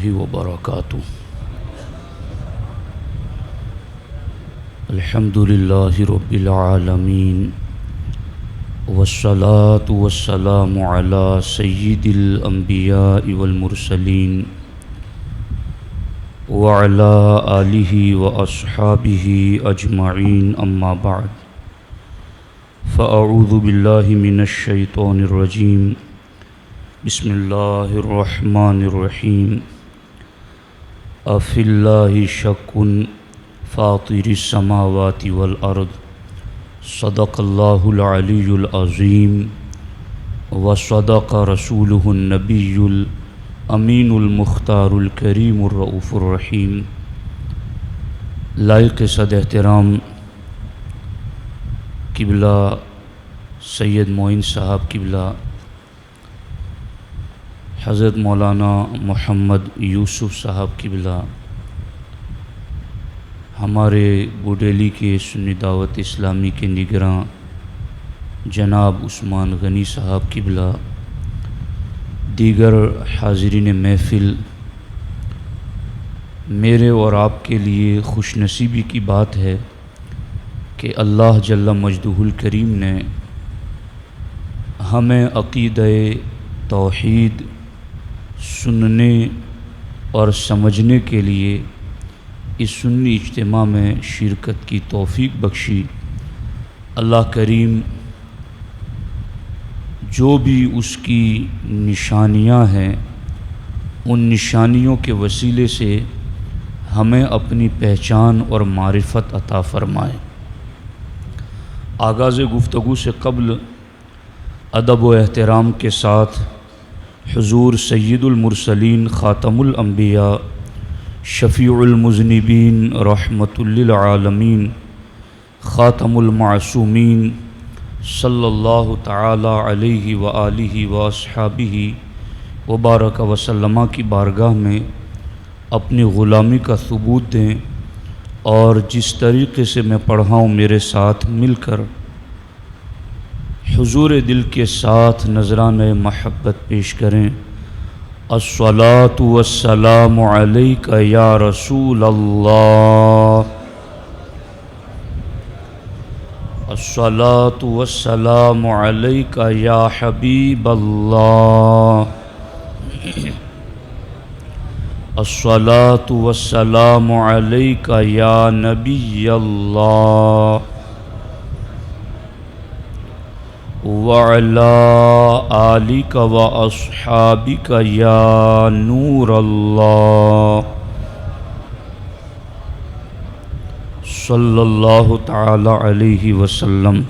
الله وبركاته. الحمد لله رب العالمين، والصلاة والسلام على سيد الأنبياء والمرسلين وعلى آله وأصحابه أجمعين، أما بعد، فأعوذ بالله من الشيطان الرجيم. بسم الله الرحمن الرحيم. أفي الله شك فاطر السماوات والأرض، صدق الله العلي العظيم، وصدق رسوله النبي الأمين المختار الكريم الرؤوف الرحيم. لائق صد احترام قبلہ سید معین صاحب قبلہ، حضرت مولانا محمد یوسف صاحب قبلہ، ہمارے بوڈیلی کے سنی دعوت اسلامی کے نگراں جناب عثمان غنی صاحب قبلہ، دیگر حاضرین محفل، میرے اور آپ کے لیے خوش نصیبی کی بات ہے کہ اللہ جل مجدہ الکریم نے ہمیں عقیدہ توحید سننے اور سمجھنے کے لیے اس سنی اجتماع میں شرکت کی توفیق بخشی. اللہ کریم جو بھی اس کی نشانیاں ہیں، ان نشانیوں کے وسیلے سے ہمیں اپنی پہچان اور معرفت عطا فرمائے. آغاز گفتگو سے قبل ادب و احترام کے ساتھ حضور سید المرسلین، خاتم الانبیاء، شفیع المذنبین، رحمت للعالمین، خاتم المعصومین صلی اللہ تعالی علیہ وآلہ واصحابہ وبارک وسلم کی بارگاہ میں اپنی غلامی کا ثبوت دیں، اور جس طریقے سے میں پڑھا ہوں میرے ساتھ مل کر حضور دل کے ساتھ نذرانہ محبت پیش کریں. الصلاۃ والسلام علیک یا رسول اللہ، الصلاۃ والسلام علیک یا حبیب اللہ، الصلاۃ والسلام علیک یا نبی اللہ، وعلی آلک واصحابک یا نور اللہ، صلی اللہ تعالی علیہ وسلم.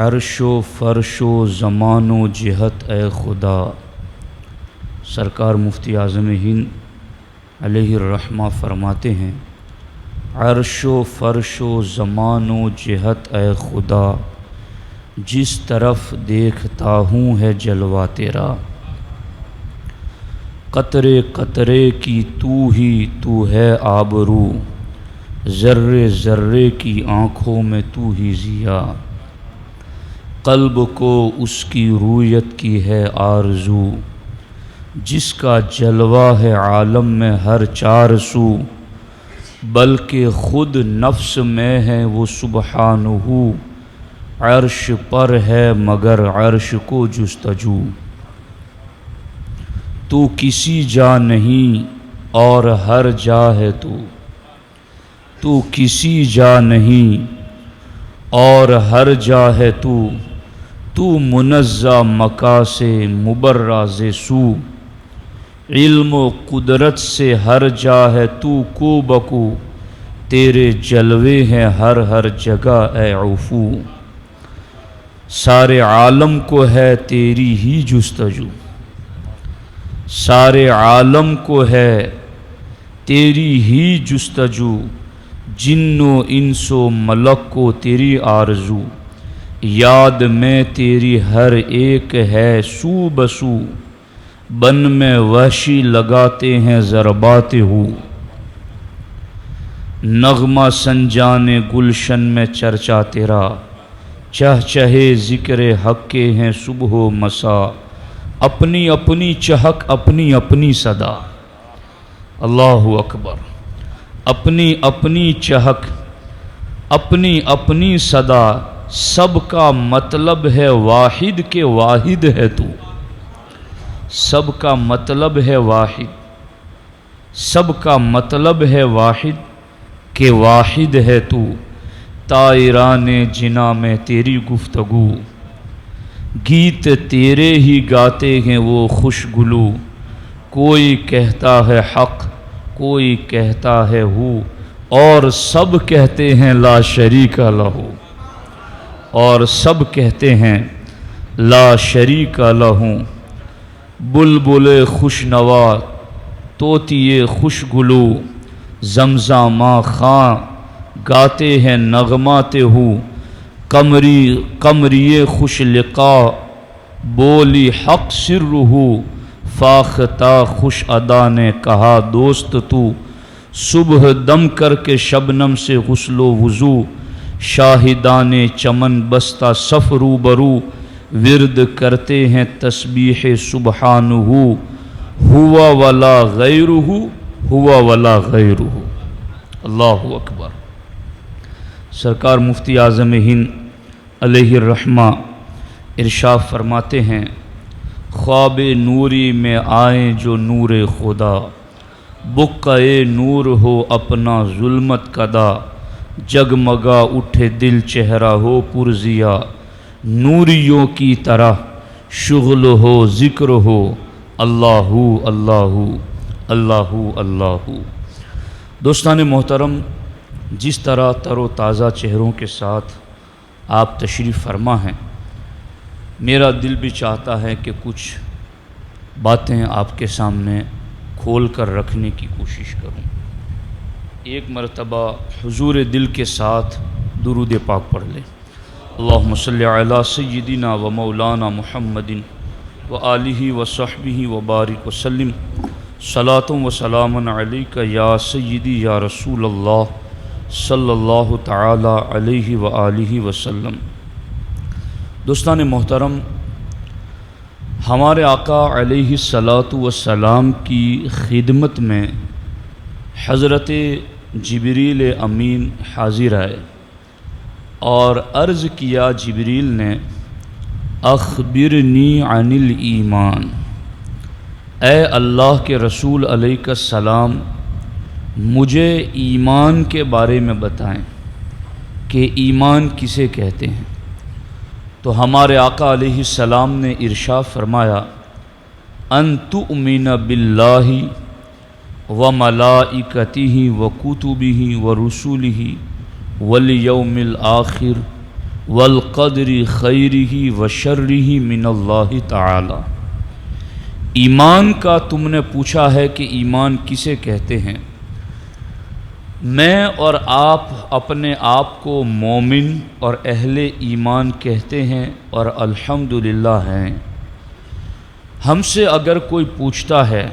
عرش و فرش و زمان و جہت اے خدا، سرکار مفتی اعظم ہند علیہ الرحمہ فرماتے ہیں، عرش و فرش و زمان و جہت اے خدا، جس طرف دیکھتا ہوں ہے جلوہ تیرا، قطرے قطرے کی تو ہی تو ہے آبرو، ذرے ذرے کی آنکھوں میں تو ہی ضیا، قلب کو اس کی رویت کی ہے آرزو، جس کا جلوہ ہے عالم میں ہر چار سو، بلکہ خود نفس میں ہے وہ سبحانہ، عرش پر ہے مگر عرش کو جستجو، تو کسی جا نہیں اور ہر جا ہے تو کسی جا نہیں اور ہر جا ہے تو منزہ مکا سے مبرہ ز سو، علم و قدرت سے ہر جا ہے تو کو بکو، تیرے جلوے ہیں ہر جگہ اے عفو، سارے عالم کو ہے تیری ہی جستجو، سارے عالم کو ہے تیری ہی جستجو، جن و انس و ملک کو تیری آرزو، یاد میں تیری ہر ایک ہے سو بسو، بن میں وحشی لگاتے ہیں ضربات ہو، نغمہ سنجان گلشن میں چرچا تیرا، چہچہے ذکر حق کے ہیں صبح و مسا، اپنی اپنی چہک اپنی اپنی صدا، اللہ اکبر، اپنی اپنی چہک اپنی اپنی صدا، سب کا مطلب ہے واحد کہ واحد ہے تو، سب کا مطلب ہے واحد، سب کا مطلب ہے واحد کہ واحد ہے تو، طائران جنا میں تیری گفتگو، گیت تیرے ہی گاتے ہیں وہ خوش گلو، کوئی کہتا ہے حق کوئی کہتا ہے ہو، اور سب کہتے ہیں لا شریک لہو، اور سب کہتے ہیں لا شریک لہو، بلبل خوش نوا طوطی خوش گلو، زمزماں خاں گاتے ہیں نغمات ہو، قمری خوش لقا بولی حق سر ہو، فاختہ خوش ادا نے کہا دوست تو، صبح دم کر کے شبنم سے غسل و وضو، شاہدان چمن بستہ صف روبرو، ورد کرتے ہیں تسبیح سبحانہ، ہوا ولا غیرہ ہوا ولا غیرہ، اللہ اکبر۔ سرکار مفتی اعظم ہند علیہ الرحمہ ارشاد فرماتے ہیں، خواب نوری میں آئیں جو نور خدا، بقعے نور ہو اپنا ظلمت کدا، جگمگا اٹھے دل چہرہ ہو پرزیا، نوریوں کی طرح شغل ہو ذکر ہو، اللہ اللہ اللہ اللہ۔ دوستان محترم، جس طرح تر و تازہ چہروں کے ساتھ آپ تشریف فرما ہیں، میرا دل بھی چاہتا ہے کہ کچھ باتیں آپ کے سامنے کھول کر رکھنے کی کوشش کروں۔ ایک مرتبہ حضور دل کے ساتھ درود پاک پڑھ لیں۔ اللہم صلی علی سیدنا و مولانا محمد و آلہ و صحبہ و بارک وسلم، صلاۃ و سلام علیک یا سیدی یا رسول اللہ صلی اللہ تعالی علیہ وآلہ وسلم۔ دوستان محترم، ہمارے آقا علیہ الصلاۃ والسلام کی خدمت میں حضرت جبریل امین حاضر آئے اور عرض کیا، جبریل نے، اخبرنی عن الایمان، اے اللہ کے رسول علیہ السلام مجھے ایمان کے بارے میں بتائیں کہ ایمان کسے کہتے ہیں۔ تو ہمارے آقا علیہ السلام نے ارشاد فرمایا، ان تؤمن باللہ و ملائکتہ و کتبہ و رسلہ والیوم الآخر والقدر خیرہ و شرہ من اللہ تعالی۔ ایمان کا تم نے پوچھا ہے کہ ایمان کسے کہتے ہیں، میں اور آپ اپنے آپ کو مومن اور اہل ایمان کہتے ہیں اور الحمدللہ ہیں۔ ہم سے اگر کوئی پوچھتا ہے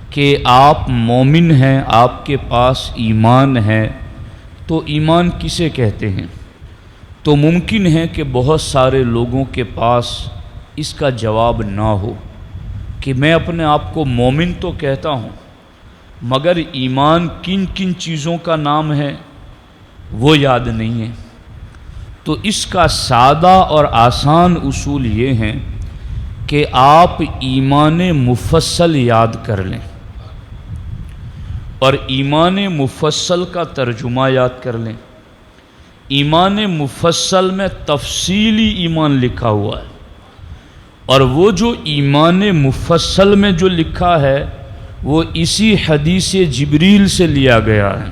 کہ آپ مومن ہیں، آپ کے پاس ایمان ہے، تو ایمان کسے کہتے ہیں، تو ممکن ہے کہ بہت سارے لوگوں کے پاس اس کا جواب نہ ہو کہ میں اپنے آپ کو مومن تو کہتا ہوں، مگر ایمان کن کن چیزوں کا نام ہے وہ یاد نہیں ہے۔ تو اس کا سادہ اور آسان اصول یہ ہے کہ آپ ایمان مفصل یاد کر لیں اور ایمان مفصل کا ترجمہ یاد کر لیں۔ ایمان مفصل میں تفصیلی ایمان لکھا ہوا ہے، اور وہ جو ایمان مفصل میں جو لکھا ہے وہ اسی حدیث جبریل سے لیا گیا ہے۔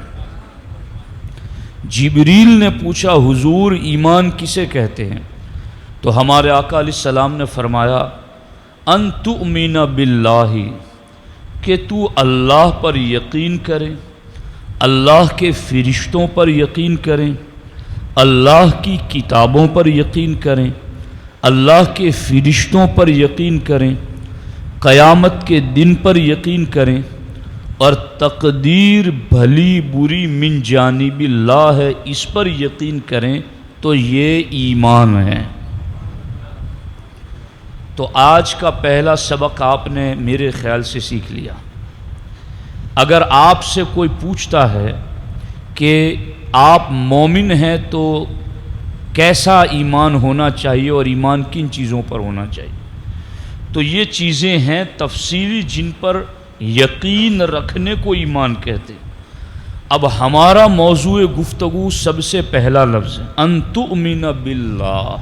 جبریل نے پوچھا، حضور ایمان کسے کہتے ہیں؟ تو ہمارے آقا علیہ السلام نے فرمایا، ان تؤمن باللہ، کہ تو اللہ پر یقین کرے، اللہ کے فرشتوں پر یقین کریں، اللہ کی کتابوں پر یقین کریں، اللہ کے فرشتوں پر یقین کریں، قیامت کے دن پر یقین کریں، اور تقدیر بھلی بری من جانب اللہ ہے اس پر یقین کریں، تو یہ ایمان ہے۔ تو آج کا پہلا سبق آپ نے میرے خیال سے سیکھ لیا۔ اگر آپ سے کوئی پوچھتا ہے کہ آپ مومن ہیں تو کیسا ایمان ہونا چاہیے اور ایمان کن چیزوں پر ہونا چاہیے، تو یہ چیزیں ہیں تفصیلی جن پر یقین رکھنے کو ایمان کہتے ہیں۔ اب ہمارا موضوع گفتگو سب سے پہلا لفظ ہے ان تؤمن باللہ،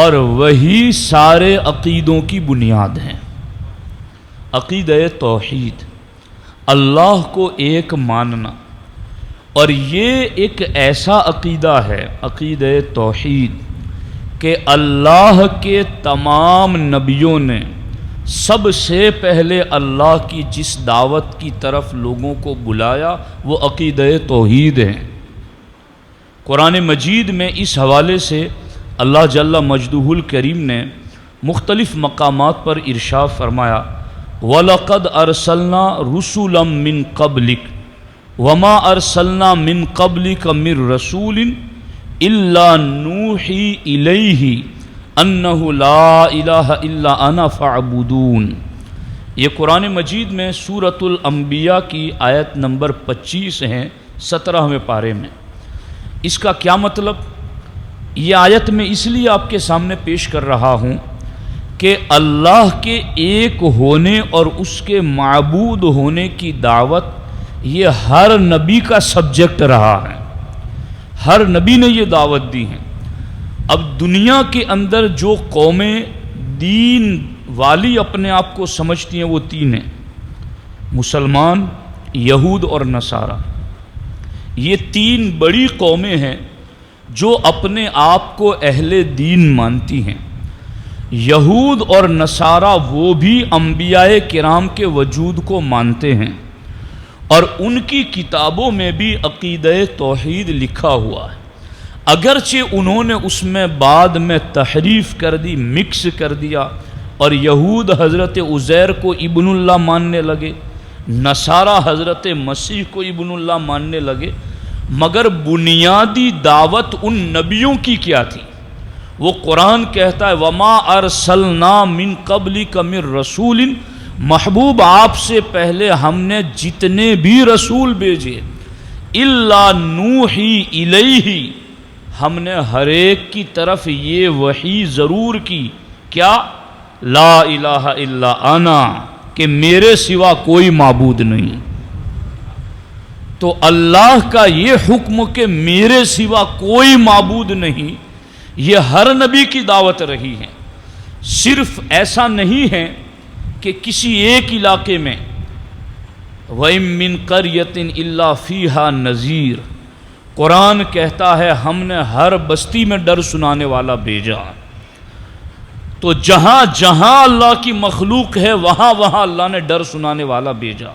اور وہی سارے عقیدوں کی بنیاد ہیں۔ عقیدہ توحید، اللہ کو ایک ماننا، اور یہ ایک ایسا عقیدہ ہے عقیدہ توحید کہ اللہ کے تمام نبیوں نے سب سے پہلے اللہ کی جس دعوت کی طرف لوگوں کو بلایا وہ عقیدہ توحید ہے۔ قرآن مجید میں اس حوالے سے اللہ جل مجدہ الکریم نے مختلف مقامات پر ارشاد فرمایا وَلَقَدْ أَرْسَلْنَا رُسُلًا مِّن قَبْلِكَ وَمَا أَرْسَلْنَا مِن قَبْلِكَ مِن رَسُولٍ إِلَّا نُوحِي إِلَيْهِ أَنَّهُ لَا إِلَهَ إِلَّا أَنَا فَاعْبُدُونِ۔ یہ قرآن مجید میں سورۃ الانبیاء کی آیت نمبر 25 ہیں 17ویں پارے میں۔ اس کا کیا مطلب؟ یہ آیت میں اس لیے آپ کے سامنے پیش کر رہا ہوں کہ اللہ کے ایک ہونے اور اس کے معبود ہونے کی دعوت یہ ہر نبی کا سبجیکٹ رہا ہے، ہر نبی نے یہ دعوت دی ہے۔ اب دنیا کے اندر جو قومیں دین والی اپنے آپ کو سمجھتی ہیں وہ تین ہیں، مسلمان، یہود اور نصارہ۔ یہ تین بڑی قومیں ہیں جو اپنے آپ کو اہل دین مانتی ہیں۔ یہود اور نصارہ وہ بھی انبیاء کرام کے وجود کو مانتے ہیں، اور ان کی کتابوں میں بھی عقیدہ توحید لکھا ہوا ہے، اگرچہ انہوں نے اس میں بعد میں تحریف کر دی، مکس کر دیا، اور یہود حضرت عزیر کو ابن اللہ ماننے لگے، نصارہ حضرت مسیح کو ابن اللہ ماننے لگے، مگر بنیادی دعوت ان نبیوں کی کیا تھی؟ وہ قرآن کہتا ہے وَمَا أَرْسَلْنَا مِن قَبْلِكَ مِن رَسُولٍ، محبوب آپ سے پہلے ہم نے جتنے بھی رسول بھیجے إِلَّا نُوحِي إِلَيْهِ، ہم نے ہر ایک کی طرف یہ وحی ضرور کی، کیا؟ لا الہ الا انا، کہ میرے سوا کوئی معبود نہیں۔ تو اللہ کا یہ حکم کہ میرے سوا کوئی معبود نہیں، یہ ہر نبی کی دعوت رہی ہے۔ صرف ایسا نہیں ہے کہ کسی ایک علاقے میں وَإِن مِّن قَرْيَةٍ إِلَّا فِيهَا نَذِيرٌ، قرآن کہتا ہے ہم نے ہر بستی میں ڈر سنانے والا بھیجا۔ تو جہاں جہاں اللہ کی مخلوق ہے وہاں وہاں اللہ نے ڈر سنانے والا بھیجا،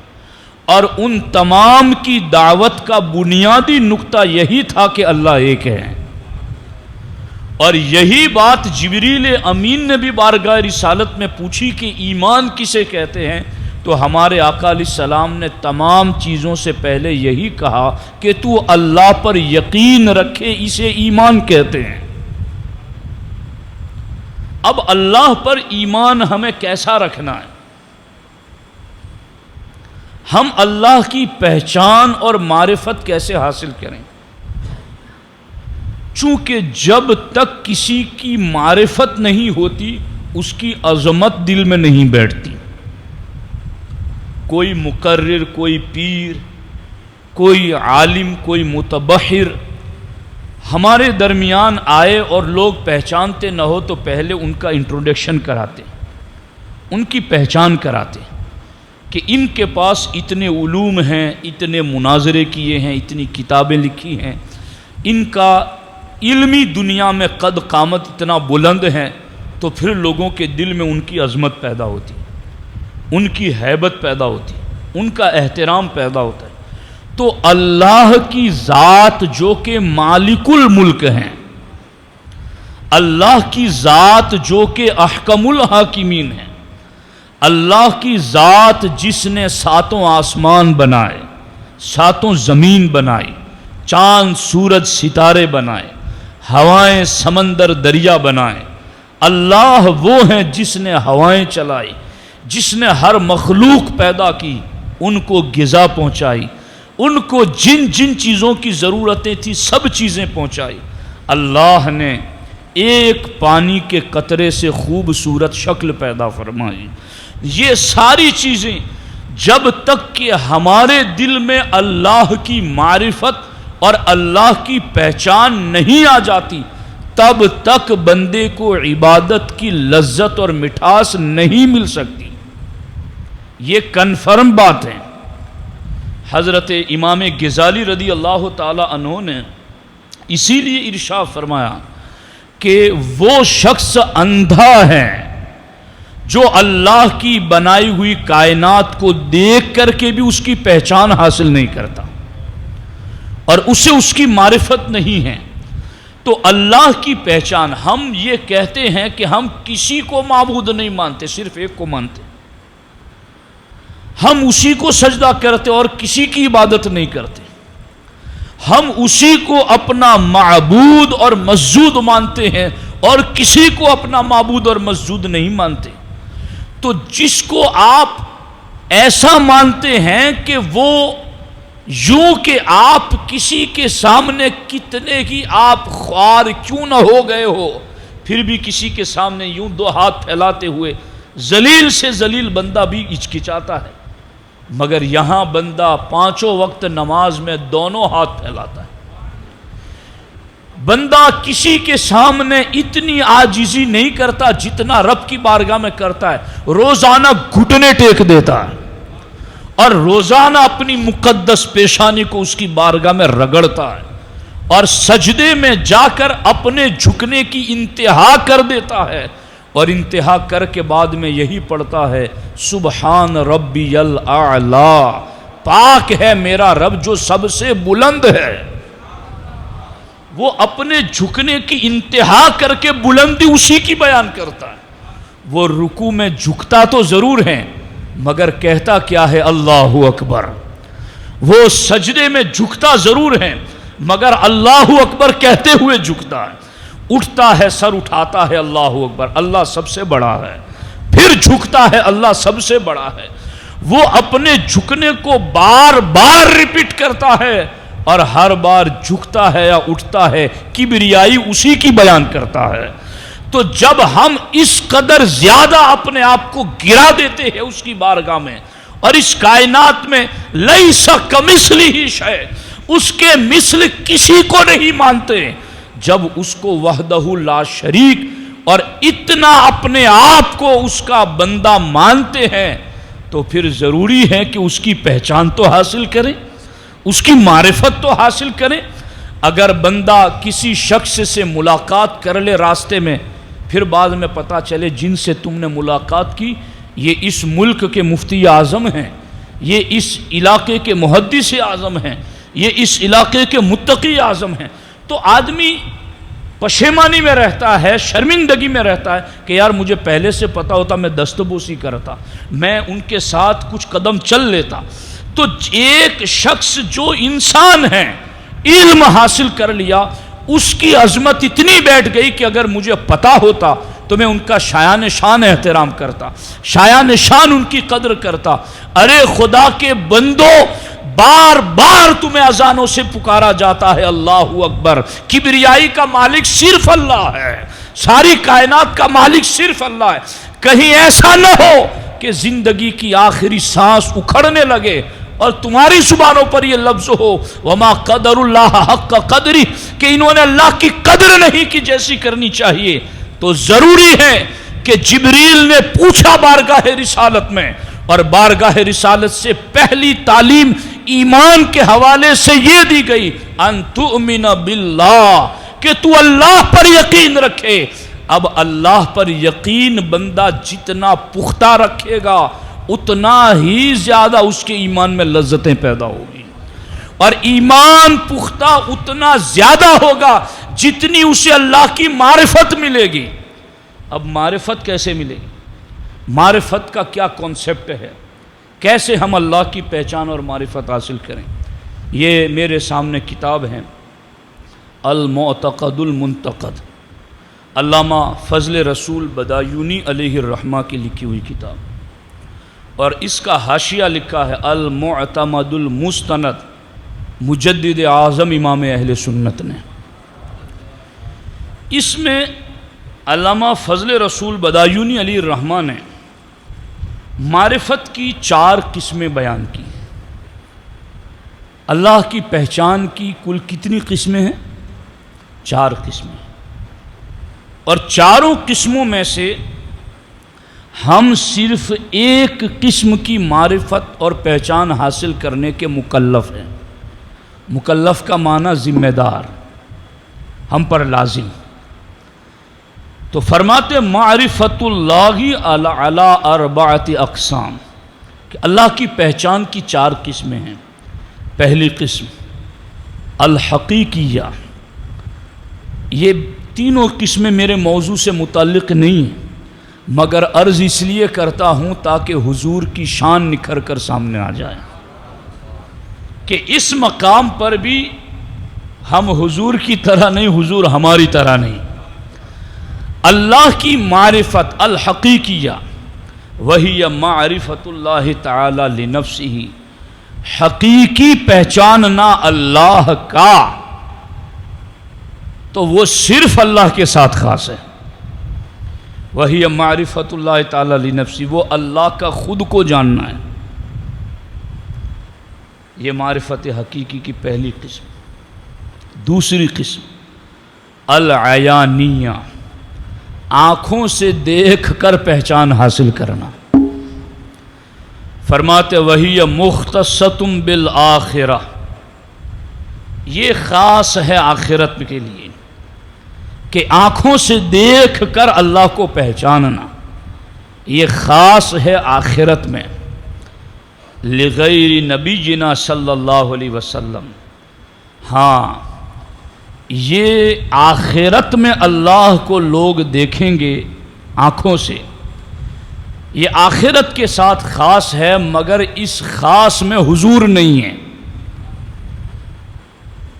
اور ان تمام کی دعوت کا بنیادی نقطہ یہی تھا کہ اللہ ایک ہے۔ اور یہی بات جبریل امین نے بھی بارگاہ رسالت میں پوچھی کہ ایمان کسے کہتے ہیں، تو ہمارے آقا علیہ السلام نے تمام چیزوں سے پہلے یہی کہا کہ تو اللہ پر یقین رکھے، اسے ایمان کہتے ہیں۔ اب اللہ پر ایمان ہمیں کیسا رکھنا ہے؟ ہم اللہ کی پہچان اور معرفت کیسے حاصل کریں؟ چونکہ جب تک کسی کی معرفت نہیں ہوتی اس کی عظمت دل میں نہیں بیٹھتی۔ کوئی مقرر، کوئی پیر، کوئی عالم، کوئی متبحر ہمارے درمیان آئے اور لوگ پہچانتے نہ ہو تو پہلے ان کا انٹروڈکشن کراتے، ان کی پہچان کراتے کہ ان کے پاس اتنے علوم ہیں، اتنے مناظرے کیے ہیں، اتنی کتابیں لکھی ہیں، ان کا علمی دنیا میں قد قامت اتنا بلند ہے، تو پھر لوگوں کے دل میں ان کی عظمت پیدا ہوتی، ان کی ہیبت پیدا ہوتی، ان کا احترام پیدا ہوتا ہے۔ تو اللہ کی ذات جو کہ مالک الملک ہیں، اللہ کی ذات جو کہ احکم الحاکمین ہیں، اللہ کی ذات جس نے ساتوں آسمان بنائے، ساتوں زمین بنائی، چاند سورج ستارے بنائے، ہوائیں سمندر دریا بنائے، اللہ وہ ہیں جس نے ہوائیں چلائی، جس نے ہر مخلوق پیدا کی، ان کو غذا پہنچائی، ان کو جن جن چیزوں کی ضرورتیں تھیں سب چیزیں پہنچائی۔ اللہ نے ایک پانی کے قطرے سے خوبصورت شکل پیدا فرمائی۔ یہ ساری چیزیں جب تک کہ ہمارے دل میں اللہ کی معرفت اور اللہ کی پہچان نہیں آ جاتی، تب تک بندے کو عبادت کی لذت اور مٹھاس نہیں مل سکتی۔ یہ کنفرم بات ہے۔ حضرت امام غزالی رضی اللہ تعالی عنہ نے اسی لیے ارشاد فرمایا کہ وہ شخص اندھا ہے جو اللہ کی بنائی ہوئی کائنات کو دیکھ کر کے بھی اس کی پہچان حاصل نہیں کرتا اور اسے اس کی معرفت نہیں ہے۔ تو اللہ کی پہچان، ہم یہ کہتے ہیں کہ ہم کسی کو معبود نہیں مانتے، صرف ایک کو مانتے، ہم اسی کو سجدہ کرتے اور کسی کی عبادت نہیں کرتے، ہم اسی کو اپنا معبود اور مسجود مانتے ہیں اور کسی کو اپنا معبود اور مسجود نہیں مانتے۔ تو جس کو آپ ایسا مانتے ہیں کہ وہ یوں کہ آپ کسی کے سامنے کتنے ہی آپ خوار کیوں نہ ہو گئے ہو، پھر بھی کسی کے سامنے یوں دو ہاتھ پھیلاتے ہوئے ذلیل سے ذلیل بندہ بھی ہچکچاتا ہے، مگر یہاں بندہ پانچوں وقت نماز میں دونوں ہاتھ پھیلاتا ہے۔ بندہ کسی کے سامنے اتنی عاجزی نہیں کرتا جتنا رب کی بارگاہ میں کرتا ہے، روزانہ گھٹنے ٹیک دیتا ہے اور روزانہ اپنی مقدس پیشانی کو اس کی بارگاہ میں رگڑتا ہے اور سجدے میں جا کر اپنے جھکنے کی انتہا کر دیتا ہے اور انتہا کر کے بعد میں یہی پڑھتا ہے، سبحان ربی الاعلی، پاک ہے میرا رب جو سب سے بلند ہے۔ وہ اپنے جھکنے کی انتہا کر کے بلندی اسی کی بیان کرتا ہے۔ وہ رکوع میں جھکتا تو ضرور ہے مگر کہتا کیا ہے؟ اللہ اکبر۔ وہ سجدے میں جھکتا ضرور ہے مگر اللہ اکبر کہتے ہوئے جھکتا ہے۔ اٹھتا ہے، سر اٹھاتا ہے، اللہ اکبر، اللہ سب سے بڑا ہے، پھر جھکتا ہے، اللہ سب سے بڑا ہے۔ وہ اپنے جھکنے کو بار بار ریپیٹ کرتا ہے اور ہر بار جھکتا ہے یا اٹھتا ہے کبریائی اسی کی بیان کرتا ہے۔ تو جب ہم اس قدر زیادہ اپنے آپ کو گرا دیتے ہیں اس کی بارگاہ میں اور اس کائنات میں لیس کمثلہ شیء، اس کے مثل کسی کو نہیں مانتے، جب اس کو وحدہ لا شریک اور اتنا اپنے آپ کو اس کا بندہ مانتے ہیں، تو پھر ضروری ہے کہ اس کی پہچان تو حاصل کریں، اس کی معرفت تو حاصل کریں۔ اگر بندہ کسی شخص سے ملاقات کر لے راستے میں، پھر بعد میں پتہ چلے جن سے تم نے ملاقات کی یہ اس ملک کے مفتی اعظم ہیں، یہ اس علاقے کے محدث اعظم ہیں، یہ اس علاقے کے متقی اعظم ہیں، تو آدمی پشیمانی میں رہتا ہے، شرمندگی میں رہتا ہے کہ یار مجھے پہلے سے پتہ ہوتا میں دستبوسی کرتا، میں ان کے ساتھ کچھ قدم چل لیتا۔ تو ایک شخص جو انسان ہے، علم حاصل کر لیا، اس کی عظمت اتنی بیٹھ گئی کہ اگر مجھے پتا ہوتا تو میں ان کا شایان شان احترام کرتا، شایان شان ان کی قدر کرتا۔ ارے خدا کے بندو، بار بار تمہیں اذانوں سے پکارا جاتا ہے اللہ اکبر، کبریائی کا مالک صرف اللہ ہے، ساری کائنات کا مالک صرف اللہ ہے۔ کہیں ایسا نہ ہو کہ زندگی کی آخری سانس اکھڑنے لگے اور تمہاری زبانوں پر یہ لفظ ہو وما قدر اللہ حق قدری، کہ انہوں نے اللہ کی قدر نہیں کی جیسی کرنی چاہیے۔ تو ضروری ہے کہ جبریل نے پوچھا بارگاہ رسالت میں، اور بارگاہ رسالت سے پہلی تعلیم ایمان کے حوالے سے یہ دی گئی ان تؤمن باللہ، کہ تو اللہ پر یقین رکھے۔ اب اللہ پر یقین بندہ جتنا پختہ رکھے گا اتنا ہی زیادہ اس کے ایمان میں لذتیں پیدا ہوگی، اور ایمان پختہ اتنا زیادہ ہوگا جتنی اسے اللہ کی معرفت ملے گی۔ اب معرفت کیسے ملے گی؟ معرفت کا کیا کانسیپٹ ہے؟ کیسے ہم اللہ کی پہچان اور معرفت حاصل کریں؟ یہ میرے سامنے کتاب ہے المعتقد المنتقد، علامہ فضل رسول بدایونی علیہ الرحمہ کی لکھی ہوئی کتاب، اور اس کا حاشیہ لکھا ہے المعتمد المستند مجدد اعظم امام اہل سنت نے۔ اس میں علامہ فضل رسول بدایونی علیہ الرحمہ نے معرفت کی 4 قسمیں بیان کی۔ اللہ کی پہچان کی کل کتنی قسمیں ہیں؟ 4 قسمیں، اور چاروں قسموں میں سے ہم صرف ایک قسم کی معرفت اور پہچان حاصل کرنے کے مکلف ہیں۔ مکلف کا معنی ذمہ دار، ہم پر لازم۔ تو فرماتے معرفت اللہ علی 4 اقسام، کہ اللہ کی پہچان کی 4 قسمیں ہیں۔ پہلی قسم الحقیقیہ، یہ تینوں قسمیں میرے موضوع سے متعلق نہیں ہیں، مگر عرض اس لیے کرتا ہوں تاکہ حضور کی شان نکھر کر سامنے آ جائے، کہ اس مقام پر بھی ہم حضور کی طرح نہیں، حضور ہماری طرح نہیں۔ اللہ کی معرفت الحقیقیہ وہی معرفت اللہ تعالی لنفسہ، حقیقی پہچاننا اللہ کا تو وہ صرف اللہ کے ساتھ خاص ہے۔ وہی معرفت اللہ تعالی لنفسہ، وہ اللہ کا خود کو جاننا ہے۔ یہ معرفت حقیقی کی پہلی قسم۔ دوسری قسم العیانیہ، آنکھوں سے دیکھ کر پہچان حاصل کرنا۔ فرماتے وہی مختصۃ بالآخرہ، یہ خاص ہے آخرت کے لیے، کہ آنکھوں سے دیکھ کر اللہ کو پہچاننا، یہ خاص ہے آخرت میں۔ لغیر نبینا صلی اللہ علیہ وسلم، ہاں یہ آخرت میں اللہ کو لوگ دیکھیں گے آنکھوں سے، یہ آخرت کے ساتھ خاص ہے، مگر اس خاص میں حضور نہیں ہے،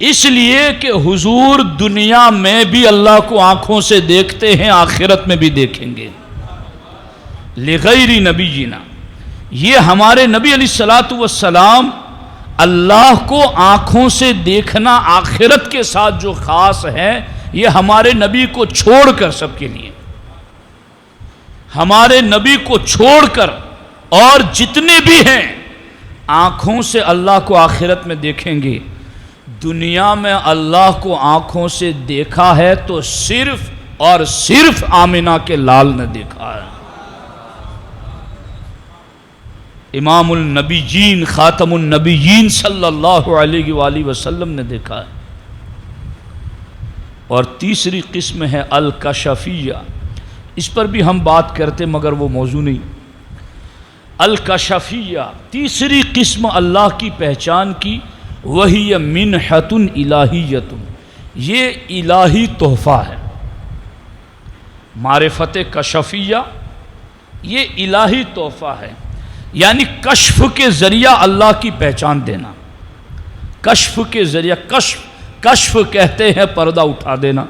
اس لیے کہ حضور دنیا میں بھی اللہ کو آنکھوں سے دیکھتے ہیں، آخرت میں بھی دیکھیں گے۔ لغیر نبینا، یہ ہمارے نبی علیہ الصلوۃ والسلام اللہ کو آنکھوں سے دیکھنا آخرت کے ساتھ جو خاص ہے، یہ ہمارے نبی کو چھوڑ کر سب کے لیے، ہمارے نبی کو چھوڑ کر اور جتنے بھی ہیں آنکھوں سے اللہ کو آخرت میں دیکھیں گے۔ دنیا میں اللہ کو آنکھوں سے دیکھا ہے تو صرف اور صرف آمنہ کے لال نے دیکھا ہے، امام النبیین خاتم النبیین صلی اللہ علیہ وآلہ وسلم نے دیکھا ہے۔ اور تیسری قسم ہے الکشفیہ، اس پر بھی ہم بات کرتے مگر وہ موضوع نہیں۔ الکشفیہ تیسری قسم اللہ کی پہچان کی، وہی منحۃ الہیۃ، یہ الہی تحفہ ہے۔ معرفت کشفیہ یہ الہی تحفہ ہے، یعنی کشف کے ذریعہ اللہ کی پہچان دینا۔ کشف کے ذریعہ، کشف کہتے ہیں پردہ اٹھا دینا،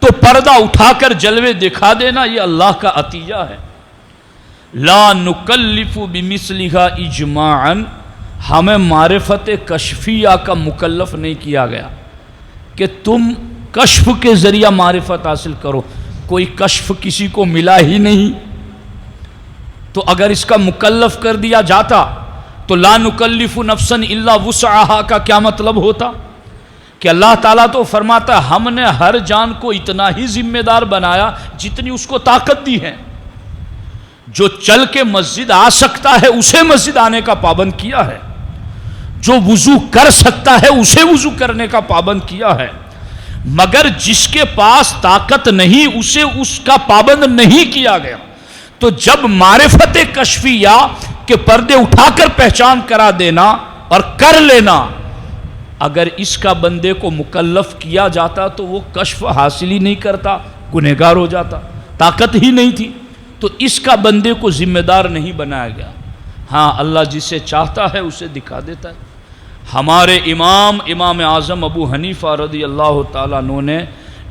تو پردہ اٹھا کر جلوے دکھا دینا، یہ اللہ کا عطیہ ہے۔ لا نکلف بمثلھا اجماعا، ہمیں معرفت کشفیہ کا مکلف نہیں کیا گیا کہ تم کشف کے ذریعہ معرفت حاصل کرو، کوئی کشف کسی کو ملا ہی نہیں، تو اگر اس کا مکلف کر دیا جاتا تو لا نکلف نفسا الا وسعھا کا کیا مطلب ہوتا؟ کہ اللہ تعالیٰ تو فرماتا ہے ہم نے ہر جان کو اتنا ہی ذمہ دار بنایا جتنی اس کو طاقت دی ہے، جو چل کے مسجد آ سکتا ہے اسے مسجد آنے کا پابند کیا ہے، جو وضو کر سکتا ہے اسے وضو کرنے کا پابند کیا ہے، مگر جس کے پاس طاقت نہیں اسے اس کا پابند نہیں کیا گیا۔ تو جب معرفت کشفیہ کے پردے اٹھا کر پہچان کرا دینا اور کر لینا، اگر اس کا بندے کو مکلف کیا جاتا تو وہ کشف حاصل ہی نہیں کرتا، گنہگار ہو جاتا، طاقت ہی نہیں تھی، تو اس کا بندے کو ذمہ دار نہیں بنایا گیا۔ ہاں اللہ جسے چاہتا ہے اسے دکھا دیتا ہے۔ ہمارے امام اعظم ابو حنیفہ رضی اللہ تعالیٰ عنہ نے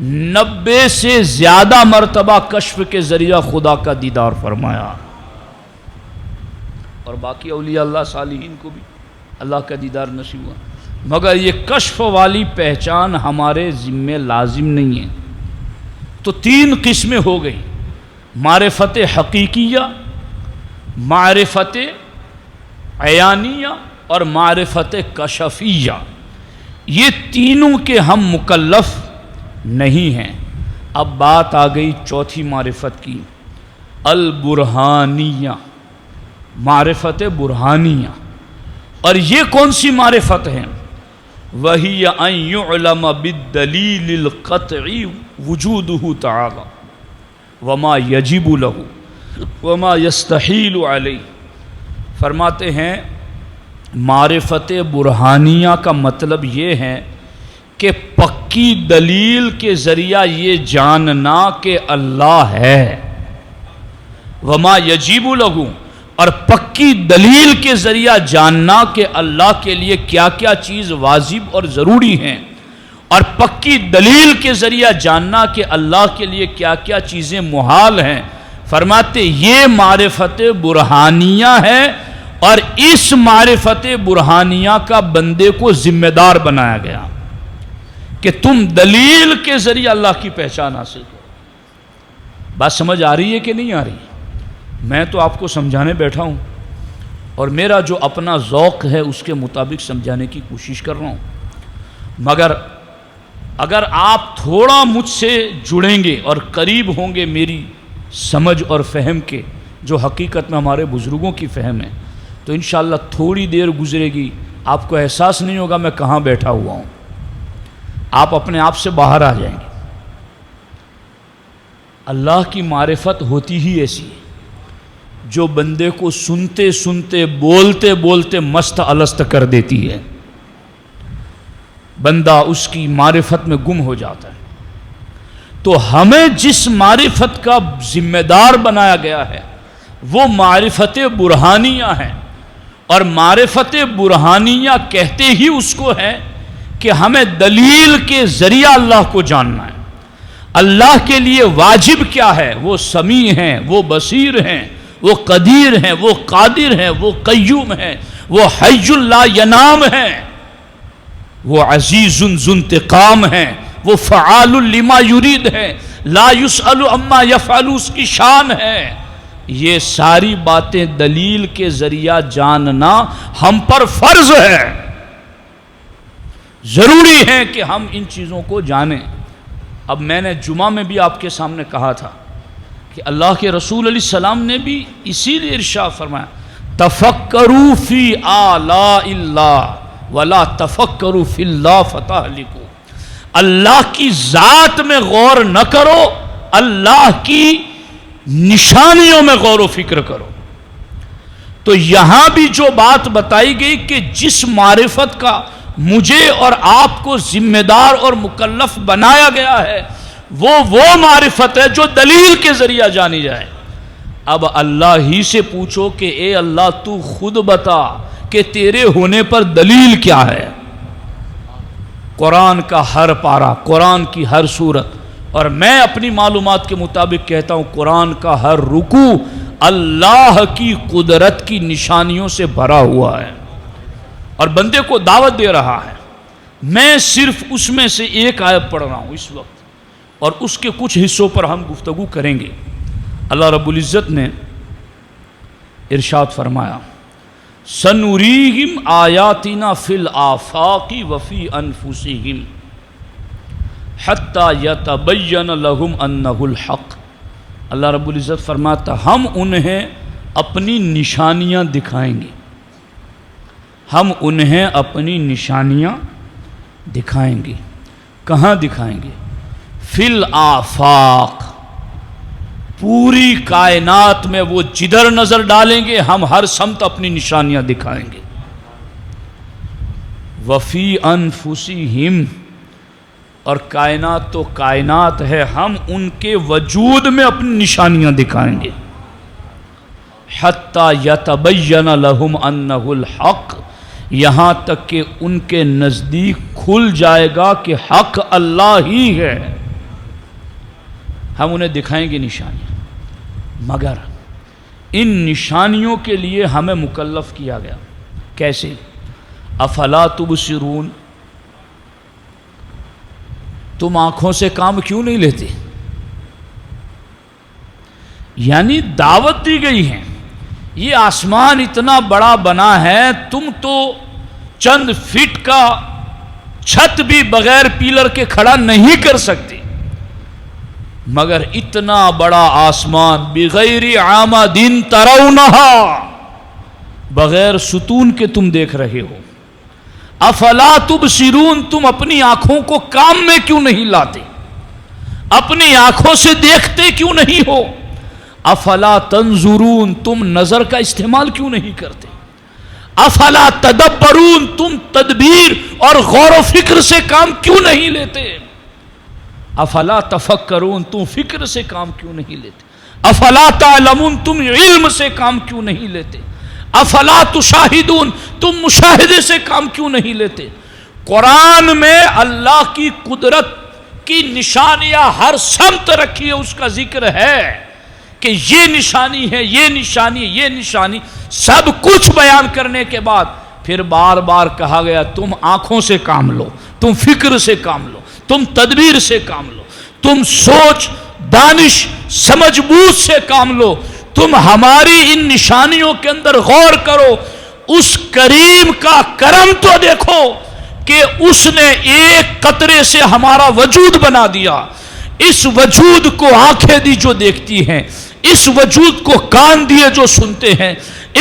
90 سے زیادہ مرتبہ کشف کے ذریعہ خدا کا دیدار فرمایا، اور باقی اولیاء اللہ صالحین کو بھی اللہ کا دیدار نصیب ہوا، مگر یہ کشف والی پہچان ہمارے ذمے لازم نہیں ہے۔ تو 3 قسمیں ہو گئی، معرفت حقیقیہ، معرفت عیانیہ اور معرفت کشفیہ۔ یہ تینوں کے ہم مکلف نہیں ہیں۔ اب بات آ گئی چوتھی معرفت کی، البرہانیہ، معرفت برہانیہ۔ اور یہ کون سی معرفت ہے؟ وہی ان یعلم بالدلیل القطعی وجودہ تعالی وما یجب لہ وما یستحیل علیہ۔ فرماتے ہیں معرفت برہانیہ کا مطلب یہ ہے کہ پکی دلیل کے ذریعہ یہ جاننا کہ اللہ ہے، وما یجب لہ، اور پکی دلیل کے ذریعہ جاننا کہ اللہ کے لیے کیا کیا چیز واجب اور ضروری ہیں، اور پکی دلیل کے ذریعہ جاننا کہ اللہ کے لیے کیا کیا چیزیں محال ہیں۔ فرماتے یہ معرفت برہانیہ ہے، اور اس معرفت برہانیہ کا بندے کو ذمہ دار بنایا گیا کہ تم دلیل کے ذریعے اللہ کی پہچان حاصل کرو۔ بات سمجھ آ رہی ہے کہ نہیں آ رہی؟ میں تو آپ کو سمجھانے بیٹھا ہوں، اور میرا جو اپنا ذوق ہے اس کے مطابق سمجھانے کی کوشش کر رہا ہوں، مگر اگر آپ تھوڑا مجھ سے جڑیں گے اور قریب ہوں گے میری سمجھ اور فہم کے، جو حقیقت میں ہمارے بزرگوں کی فہم ہے، تو انشاءاللہ تھوڑی دیر گزرے گی، آپ کو احساس نہیں ہوگا میں کہاں بیٹھا ہوا ہوں، آپ اپنے آپ سے باہر آ جائیں گے۔ اللہ کی معرفت ہوتی ہی ایسی ہے جو بندے کو سنتے سنتے بولتے بولتے مست الست کر دیتی ہے، بندہ اس کی معرفت میں گم ہو جاتا ہے۔ تو ہمیں جس معرفت کا ذمہ دار بنایا گیا ہے وہ معرفت برہانیہ ہے، اور معرفت برہانیہ کہتے ہی اس کو ہے کہ ہمیں دلیل کے ذریعہ اللہ کو جاننا ہے۔ اللہ کے لیے واجب کیا ہے؟ وہ سمیع ہیں، وہ بصیر ہیں، وہ قدیر ہیں، وہ قادر ہیں، وہ قیوم ہیں، وہ حی لا ینام ہیں، وہ عزیز ذو انتقام ہیں، وہ فعال لما یرید ہے، لا یسأل عما یفعل، اس کی شان ہے۔ یہ ساری باتیں دلیل کے ذریعہ جاننا ہم پر فرض ہے، ضروری ہے کہ ہم ان چیزوں کو جانیں۔ اب میں نے جمعہ میں بھی آپ کے سامنے کہا تھا کہ اللہ کے رسول علیہ السلام نے بھی اسی لیے ارشاد فرمایا، تفکروا فی آلاء اللہ ولا تفکروا فی اللہ فتہلکوا۔ اللہ کی ذات میں غور نہ کرو، اللہ کی نشانیوں میں غور و فکر کرو۔ تو یہاں بھی جو بات بتائی گئی کہ جس معرفت کا مجھے اور آپ کو ذمہ دار اور مکلف بنایا گیا ہے وہ معرفت ہے جو دلیل کے ذریعہ جانی جائے۔ اب اللہ ہی سے پوچھو کہ اے اللہ تو خود بتا کہ تیرے ہونے پر دلیل کیا ہے۔ قرآن کا ہر پارہ، قرآن کی ہر سورت، اور میں اپنی معلومات کے مطابق کہتا ہوں قرآن کا ہر رکوع اللہ کی قدرت کی نشانیوں سے بھرا ہوا ہے اور بندے کو دعوت دے رہا ہے۔ میں صرف اس میں سے ایک آیت پڑھ رہا ہوں اس وقت، اور اس کے کچھ حصوں پر ہم گفتگو کریں گے۔ اللہ رب العزت نے ارشاد فرمایا، سنُرِيهِمْ آیاتنا فی الآفاق وفی انفسہم حتی یتبین لہم انہ الحق۔ اللہ رب العزت فرماتا ہم انہیں اپنی نشانیاں دکھائیں گے، ہم انہیں اپنی نشانیاں دکھائیں گے۔ کہاں دکھائیں گے؟ فی الآفاق، پوری کائنات میں وہ جدھر نظر ڈالیں گے ہم ہر سمت اپنی نشانیاں دکھائیں گے۔ وفی انفسہم، اور کائنات تو کائنات ہے، ہم ان کے وجود میں اپنی نشانیاں دکھائیں گے۔ حتی یتبین لہم انہ الحق، یہاں تک کہ ان کے نزدیک کھل جائے گا کہ حق اللہ ہی ہے۔ ہم انہیں دکھائیں گے نشانیاں، مگر ان نشانیوں کے لیے ہمیں مکلف کیا گیا۔ کیسے؟ افلا تبصرون، تم آنکھوں سے کام کیوں نہیں لیتے؟ یعنی دعوت دی گئی ہے، یہ آسمان اتنا بڑا بنا ہے، تم تو چند فٹ کا چھت بھی بغیر پیلر کے کھڑا نہیں کر سکتے، مگر اتنا بڑا آسمان بغیر عامد ترونہا، بغیر ستون کے تم دیکھ رہے ہو۔ افلا تبصرون، تم اپنی آنکھوں کو کام میں کیوں نہیں لاتے؟ اپنی آنکھوں سے دیکھتے کیوں نہیں ہو؟ افلا تنظرون، تم نظر کا استعمال کیوں نہیں کرتے؟ افلا تدبرون، تم تدبیر اور غور و فکر سے کام کیوں نہیں لیتے؟ افلا تفکرون، تم فکر سے کام کیوں نہیں لیتے؟ افلا تعلمون، تم علم سے کام کیوں نہیں لیتے؟ افلا تشاہدون، تم مشاہدے سے کام کیوں نہیں لیتے؟ قرآن میں اللہ کی قدرت کی نشانیاں ہر سمت رکھی ہے، اس کا ذکر ہے کہ یہ نشانی ہے، یہ نشانی، یہ نشانی، سب کچھ بیان کرنے کے بعد پھر بار بار کہا گیا تم آنکھوں سے کام لو، تم فکر سے کام لو، تم تدبیر سے کام لو، تم سوچ دانش سمجھ بوجھ سے کام لو، تم ہماری ان نشانیوں کے اندر غور کرو۔ اس کریم کا کرم تو دیکھو کہ اس نے ایک قطرے سے ہمارا وجود بنا دیا، اس وجود کو آنکھیں دی جو دیکھتی ہیں، اس وجود کو کان دیے جو سنتے ہیں،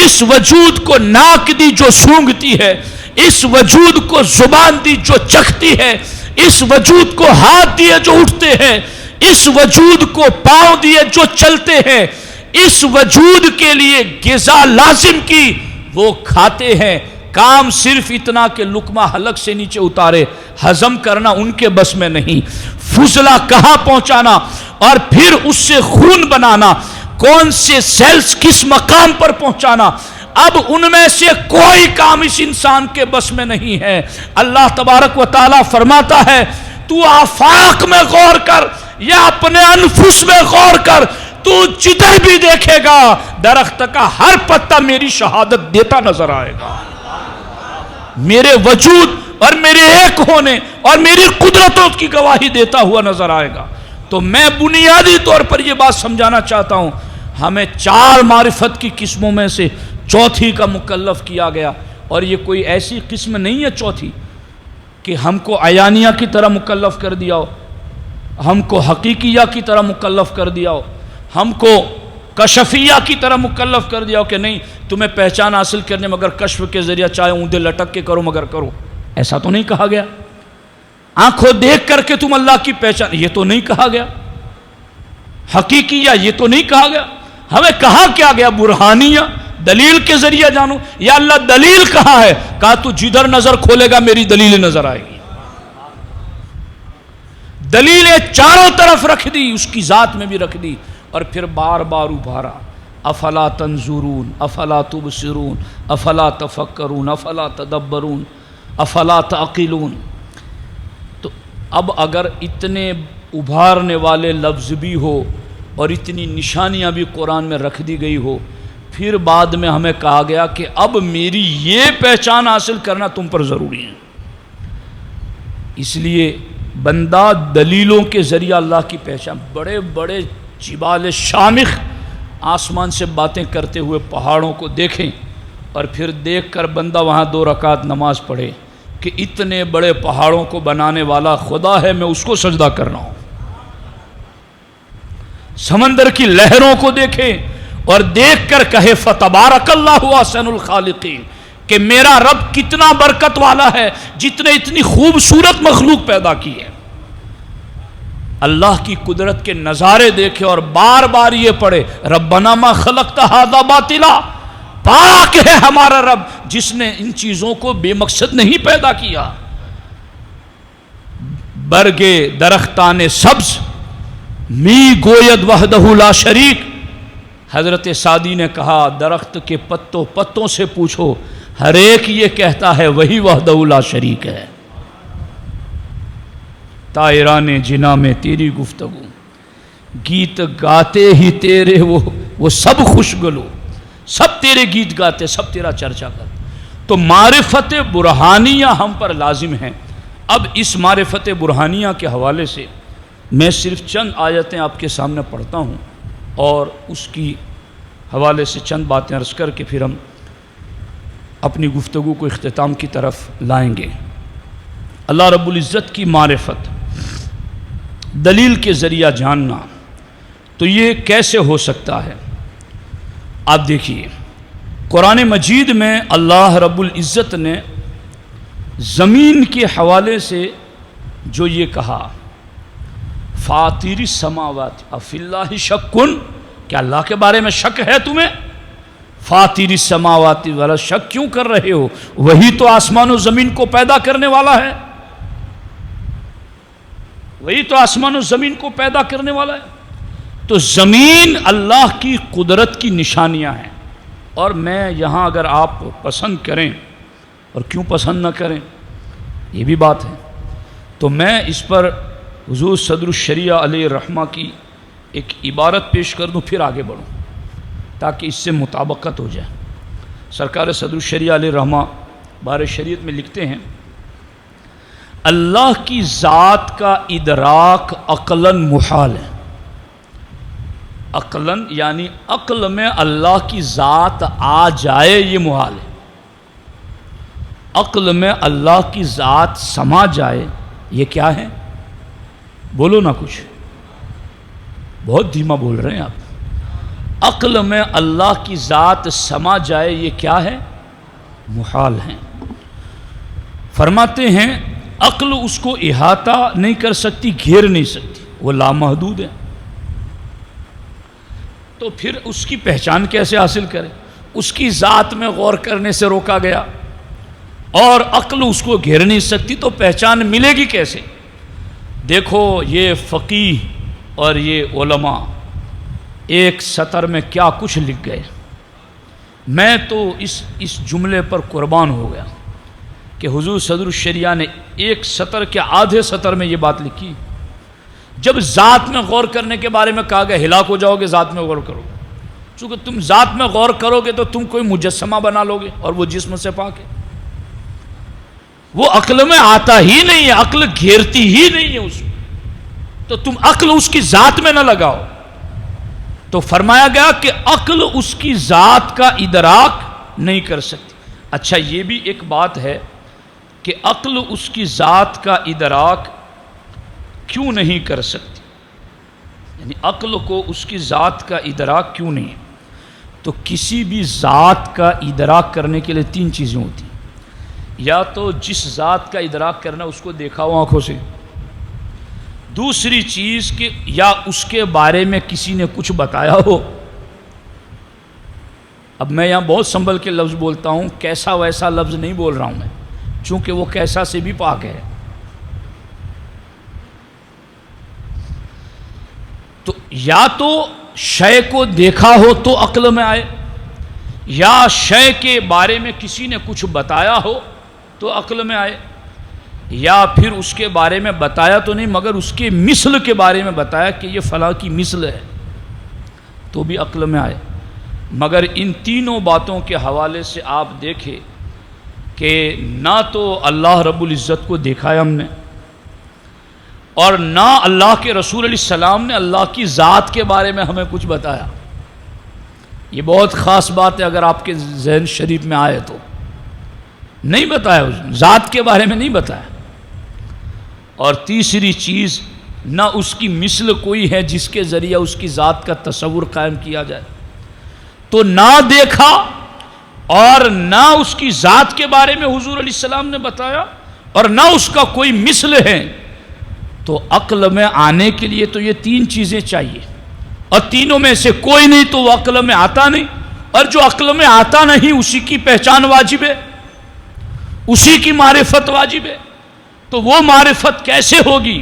اس وجود کو ناک دی جو سونگھتی ہے، اس وجود کو زبان دی جو چکھتی ہے، اس وجود کو ہاتھ دیے جو اٹھتے ہیں، اس وجود کو پاؤں دیے جو چلتے ہیں، اس وجود کے لیے غذا لازم کی وہ کھاتے ہیں۔ کام صرف اتنا کہ لقمہ حلق سے نیچے اتارے، ہضم کرنا ان کے بس میں نہیں، فضلہ کہاں پہنچانا اور پھر اس سے خون بنانا، کون سے سیلز کس مقام پر پہنچانا، اب ان میں سے کوئی کام اس انسان کے بس میں نہیں ہے۔ اللہ تبارک و تعالیٰ فرماتا ہے تو آفاق میں غور کر یا اپنے انفس میں غور کر، تو جدھر بھی دیکھے گا درخت کا ہر پتا میری شہادت دیتا نظر آئے گا، میرے وجود اور میرے ایک ہونے اور میری قدرتوں کی گواہی دیتا ہوا نظر آئے گا۔ تو میں بنیادی طور پر یہ بات سمجھانا چاہتا ہوں، ہمیں 4 معرفت کی قسموں میں سے چوتھی کا مکلف کیا گیا، اور یہ کوئی ایسی قسم نہیں ہے چوتھی کہ ہم کو عیانیہ کی طرح مکلف کر دیا ہو، ہم کو حقیقیہ کی طرح مکلف کر دیا ہو، ہم کو کشفیہ کی طرح مکلف کر دیا ہو کہ نہیں تمہیں پہچان حاصل کرنے مگر کشف کے ذریعہ چاہے اونڈے لٹک کے کرو مگر کرو، ایسا تو نہیں کہا گیا۔ آنکھوں دیکھ کر کے تم اللہ کی پہچان، یہ تو نہیں کہا گیا۔ حقیقیہ، یہ تو نہیں کہا گیا۔ ہمیں کہا کیا گیا؟ برہانیہ، دلیل کے ذریعہ جانو۔ یا اللہ دلیل کہاں ہے؟ کہا تو جدھر نظر کھولے گا میری دلیل نظر آئے گی۔ دلیلیں چاروں طرف رکھ دی، اس کی ذات میں بھی رکھ دی، اور پھر بار بار ابھارا، افلا تنظرون، افلا تبصرون، افلا تفکرون، افلا تدبرون، افلا تعقلون۔ تو اب اگر اتنے ابھارنے والے لفظ بھی ہو اور اتنی نشانیاں بھی قرآن میں رکھ دی گئی ہو، پھر بعد میں ہمیں کہا گیا کہ اب میری یہ پہچان حاصل کرنا تم پر ضروری ہے۔ اس لیے بندہ دلیلوں کے ذریعہ اللہ کی پہچان، بڑے بڑے جبال شامخ آسمان سے باتیں کرتے ہوئے پہاڑوں کو دیکھیں اور پھر دیکھ کر بندہ وہاں 2 رکعت نماز پڑھے کہ اتنے بڑے پہاڑوں کو بنانے والا خدا ہے، میں اس کو سجدہ کر رہا ہوں۔ سمندر کی لہروں کو دیکھیں اور دیکھ کر کہے فتبارک اللہ احسن الخالقین، کہ میرا رب کتنا برکت والا ہے جس نے اتنی خوبصورت مخلوق پیدا کی ہے۔ اللہ کی قدرت کے نظارے دیکھے اور بار بار یہ پڑھے ربنا ما خلقت ھذا باطلا، پاک ہے ہمارا رب جس نے ان چیزوں کو بے مقصد نہیں پیدا کیا۔ برگے درختان سبز می گوید وحدہ لا شریک، حضرت سعدی نے کہا درخت کے پتوں سے پوچھو، ہر ایک یہ کہتا ہے وہی وحدہ لا شریک ہے۔ طائران جنا میں تیری گفتگو، گیت گاتے ہی تیرے وہ سب خوشگلو، سب تیرے گیت گاتے، سب تیرا چرچا کرتے. تو معرفت برہانیہ ہم پر لازم ہیں. اب اس معرفت برہانیہ کے حوالے سے میں صرف چند آیتیں آپ کے سامنے پڑھتا ہوں اور اس کی حوالے سے چند باتیں عرض کر کے پھر ہم اپنی گفتگو کو اختتام کی طرف لائیں گے. اللہ رب العزت کی معرفت، دلیل کے ذریعہ جاننا، تو یہ کیسے ہو سکتا ہے؟ آپ دیکھیے قرآن مجید میں اللہ رب العزت نے زمین کے حوالے سے جو یہ کہا، فاطر السماوات افی اللہ شک، کیا اللہ کے بارے میں شک ہے تمہیں؟ فاطر السماوات والا شک کیوں کر رہے ہو؟ وہی تو آسمان و زمین کو پیدا کرنے والا ہے، وہی تو آسمان و زمین کو پیدا کرنے والا ہے. تو زمین اللہ کی قدرت کی نشانیاں ہیں. اور میں یہاں اگر آپ پسند کریں، اور کیوں پسند نہ کریں یہ بھی بات ہے، تو میں اس پر حضور صدر الشریعہ علیہ الرحمہ کی ایک عبارت پیش کر دوں، پھر آگے بڑھوں تاکہ اس سے مطابقت ہو جائے. سرکار صدر الشریعہ علیہ الرحمہ بار شریعت میں لکھتے ہیں، اللہ کی ذات کا ادراک عقلاً محال ہے. عقلاً یعنی عقل میں اللہ کی ذات آ جائے یہ محال ہے. عقل میں اللہ کی ذات سما جائے یہ کیا ہے؟ بولو نا کچھ، بہت دھیما بول رہے ہیں آپ. عقل میں اللہ کی ذات سما جائے یہ کیا ہے؟ محال ہے. فرماتے ہیں عقل اس کو احاطہ نہیں کر سکتی، گھیر نہیں سکتی، وہ لامحدود ہے. تو پھر اس کی پہچان کیسے حاصل کرے؟ اس کی ذات میں غور کرنے سے روکا گیا، اور عقل اس کو گھیر نہیں سکتی تو پہچان ملے گی کیسے؟ دیکھو یہ فقیہ اور یہ علماء ایک سطر میں کیا کچھ لکھ گئے. میں تو اس جملے پر قربان ہو گیا کہ حضور صدر الشریعہ نے ایک سطر کے آدھے سطر میں یہ بات لکھی. جب ذات میں غور کرنے کے بارے میں کہا گیا ہلاک ہو جاؤ گے ذات میں غور کرو، چونکہ تم ذات میں غور کرو گے تو تم کوئی مجسمہ بنا لو گے اور وہ جسم سے پاک ہے. وہ عقل میں آتا ہی نہیں ہے، عقل گھیرتی ہی نہیں ہے اس کو، تو تم عقل اس کی ذات میں نہ لگاؤ. تو فرمایا گیا کہ عقل اس کی ذات کا ادراک نہیں کر سکتی. اچھا یہ بھی ایک بات ہے کہ عقل اس کی ذات کا ادراک کیوں نہیں کر سکتی، یعنی عقل کو اس کی ذات کا ادراک کیوں نہیں؟ تو کسی بھی ذات کا ادراک کرنے کے لیے تین چیزیں ہوتی ہیں. یا تو جس ذات کا ادراک کرنا اس کو دیکھا ہو آنکھوں سے، دوسری چیز کہ یا اس کے بارے میں کسی نے کچھ بتایا ہو. اب میں یہاں بہت سنبھل کے لفظ بولتا ہوں، کیسا ویسا لفظ نہیں بول رہا ہوں میں، چونکہ وہ کیسا سے بھی پاک ہے. تو یا تو شے کو دیکھا ہو تو عقل میں آئے، یا شے کے بارے میں کسی نے کچھ بتایا ہو تو عقل میں آئے، یا پھر اس کے بارے میں بتایا تو نہیں مگر اس کے مثل کے بارے میں بتایا کہ یہ فلاں کی مثل ہے تو بھی عقل میں آئے. مگر ان تینوں باتوں کے حوالے سے آپ دیکھیں کہ نہ تو اللہ رب العزت کو دیکھا ہے ہم نے، اور نہ اللہ کے رسول علیہ السلام نے اللہ کی ذات کے بارے میں ہمیں کچھ بتایا. یہ بہت خاص بات ہے، اگر آپ کے ذہن شریف میں آئے تو نہیں بتایا، ذات کے بارے میں نہیں بتایا. اور تیسری چیز، نہ اس کی مثل کوئی ہے جس کے ذریعہ اس کی ذات کا تصور قائم کیا جائے. تو نہ دیکھا اور نہ اس کی ذات کے بارے میں حضور علیہ السلام نے بتایا، اور نہ اس کا کوئی مثل ہے. تو عقل میں آنے کے لیے تو یہ تین چیزیں چاہیے، اور تینوں میں سے کوئی نہیں تو وہ عقل میں آتا نہیں. اور جو عقل میں آتا نہیں اسی کی پہچان واجب ہے، اسی کی معرفت واجب ہے. تو وہ معرفت کیسے ہوگی؟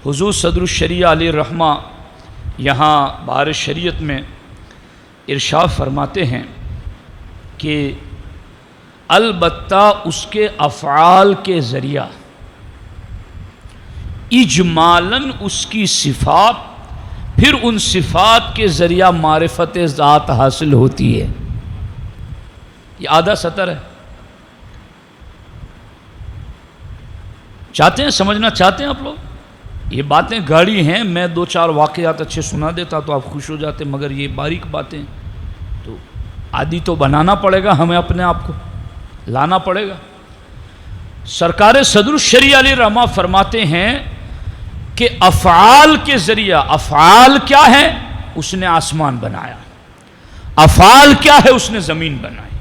حضور صدر الشریعہ علیہ الرحمہ یہاں بار شریعت میں ارشاد فرماتے ہیں کہ البتہ اس کے افعال کے ذریعہ اجمالاً اس کی صفات پھر ان صفات کے ذریعہ معرفت ذات حاصل ہوتی ہے۔ یہ آدھا سطر ہے۔ چاہتے ہیں سمجھنا چاہتے ہیں آپ لوگ؟ یہ باتیں گاڑی ہیں، میں دو چار واقعات اچھے سنا دیتا تو آپ خوش ہو جاتے، مگر یہ باریک باتیں تو عادی تو بنانا پڑے گا، ہمیں اپنے آپ کو لانا پڑے گا۔ سرکار صدر الشریعہ علیہ رحمہ فرماتے ہیں کہ افعال کے ذریعہ، افعال کیا ہے؟ اس نے آسمان بنایا۔ افعال کیا ہے؟ اس نے زمین بنائی۔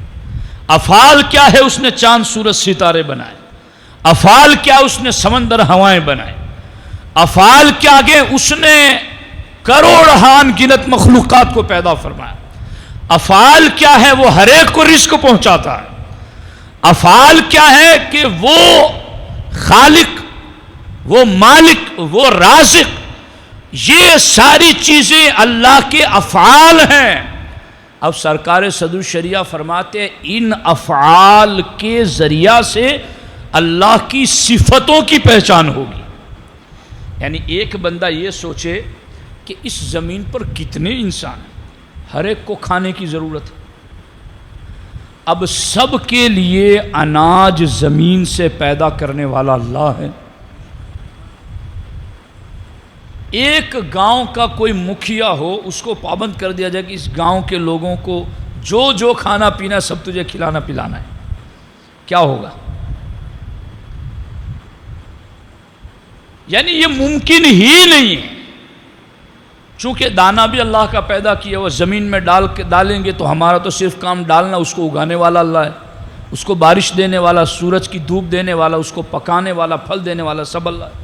افعال کیا ہے؟ اس نے چاند سورج ستارے بنائے۔ افعال کیا؟ اس نے سمندر ہوائیں بنائے۔ افعال کیا آگے؟ اس نے کروڑہان گنت مخلوقات کو پیدا فرمایا۔ افعال کیا ہے؟ وہ ہر ایک کو رزق پہنچاتا ہے۔ افعال کیا ہے؟ کہ وہ خالق، وہ مالک، وہ رازق، یہ ساری چیزیں اللہ کے افعال ہیں۔ اب سرکار صدر الشریعہ فرماتے ہیں ان افعال کے ذریعہ سے اللہ کی صفتوں کی پہچان ہوگی۔ یعنی ایک بندہ یہ سوچے کہ اس زمین پر کتنے انسان ہیں، ہر ایک کو کھانے کی ضرورت ہے، اب سب کے لیے اناج زمین سے پیدا کرنے والا اللہ ہے۔ ایک گاؤں کا کوئی مکھیا ہو، اس کو پابند کر دیا جائے کہ اس گاؤں کے لوگوں کو جو جو کھانا پینا سب تجھے کھلانا پلانا ہے، کیا ہوگا؟ یعنی یہ ممکن ہی نہیں ہے۔ چونکہ دانا بھی اللہ کا پیدا کیا، وہ زمین میں ڈالیں گے تو ہمارا تو صرف کام ڈالنا، اس کو اگانے والا اللہ ہے، اس کو بارش دینے والا، سورج کی دھوپ دینے والا، اس کو پکانے والا، پھل دینے والا سب اللہ ہے۔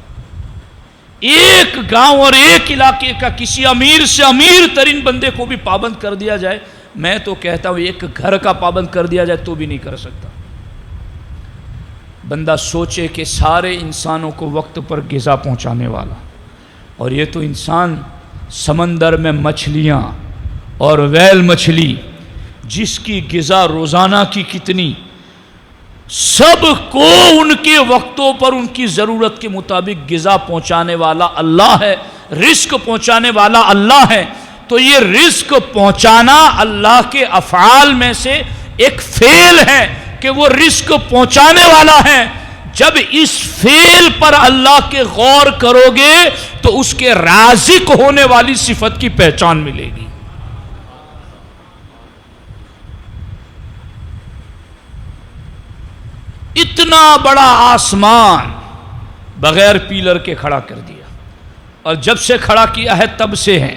ایک گاؤں اور ایک علاقے کا کسی امیر سے امیر ترین بندے کو بھی پابند کر دیا جائے، میں تو کہتا ہوں ایک گھر کا پابند کر دیا جائے تو بھی نہیں کر سکتا۔ بندہ سوچے کہ سارے انسانوں کو وقت پر غذا پہنچانے والا، اور یہ تو انسان سمندر میں مچھلیاں اور ویل مچھلی جس کی غذا روزانہ کی کتنی، سب کو ان کے وقتوں پر ان کی ضرورت کے مطابق غذا پہنچانے والا اللہ ہے، رزق پہنچانے والا اللہ ہے۔ تو یہ رزق پہنچانا اللہ کے افعال میں سے ایک فعل ہے کہ وہ رزق پہنچانے والا ہے۔ جب اس فعل پر اللہ کے غور کرو گے تو اس کے رازق ہونے والی صفت کی پہچان ملے گی۔ اتنا بڑا آسمان بغیر پیلر کے کھڑا کر دیا، اور جب سے کھڑا کیا ہے تب سے ہے،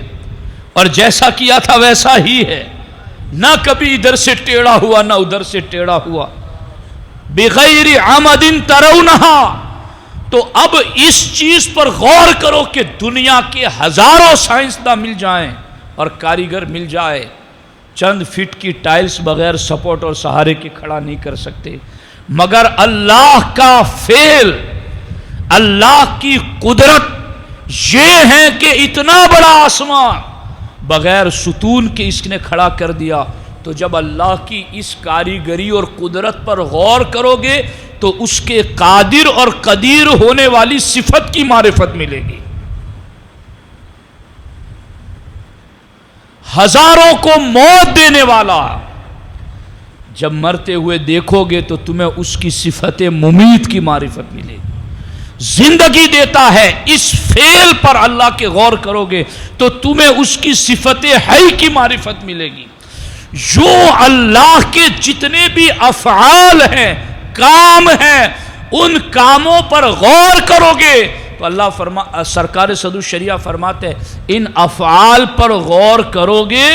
اور جیسا کیا تھا ویسا ہی ہے، نہ کبھی ادھر سے ٹیڑھا ہوا نہ ادھر سے ٹیڑھا ہوا۔ بغیر عمد ترونہا، تو اب اس چیز پر غور کرو کہ دنیا کے ہزاروں سائنسداں مل جائیں اور کاریگر مل جائے، چند فٹ کی ٹائلز بغیر سپورٹ اور سہارے کے کھڑا نہیں کر سکتے، مگر اللہ کا فعل، اللہ کی قدرت یہ ہے کہ اتنا بڑا آسمان بغیر ستون کے اس نے کھڑا کر دیا۔ تو جب اللہ کی اس کاریگری اور قدرت پر غور کرو گے تو اس کے قادر اور قدیر ہونے والی صفت کی معرفت ملے گی۔ ہزاروں کو موت دینے والا جب مرتے ہوئے دیکھو گے تو تمہیں اس کی صفت ممیت کی معرفت ملے گی۔ زندگی دیتا ہے، اس فعل پر اللہ کے غور کرو گے تو تمہیں اس کی صفت حی کی معرفت ملے گی۔ جو اللہ کے جتنے بھی افعال ہیں، کام ہیں، ان کاموں پر غور کرو گے تو اللہ سرکار صدر الشریعہ فرماتے ہیں ان افعال پر غور کرو گے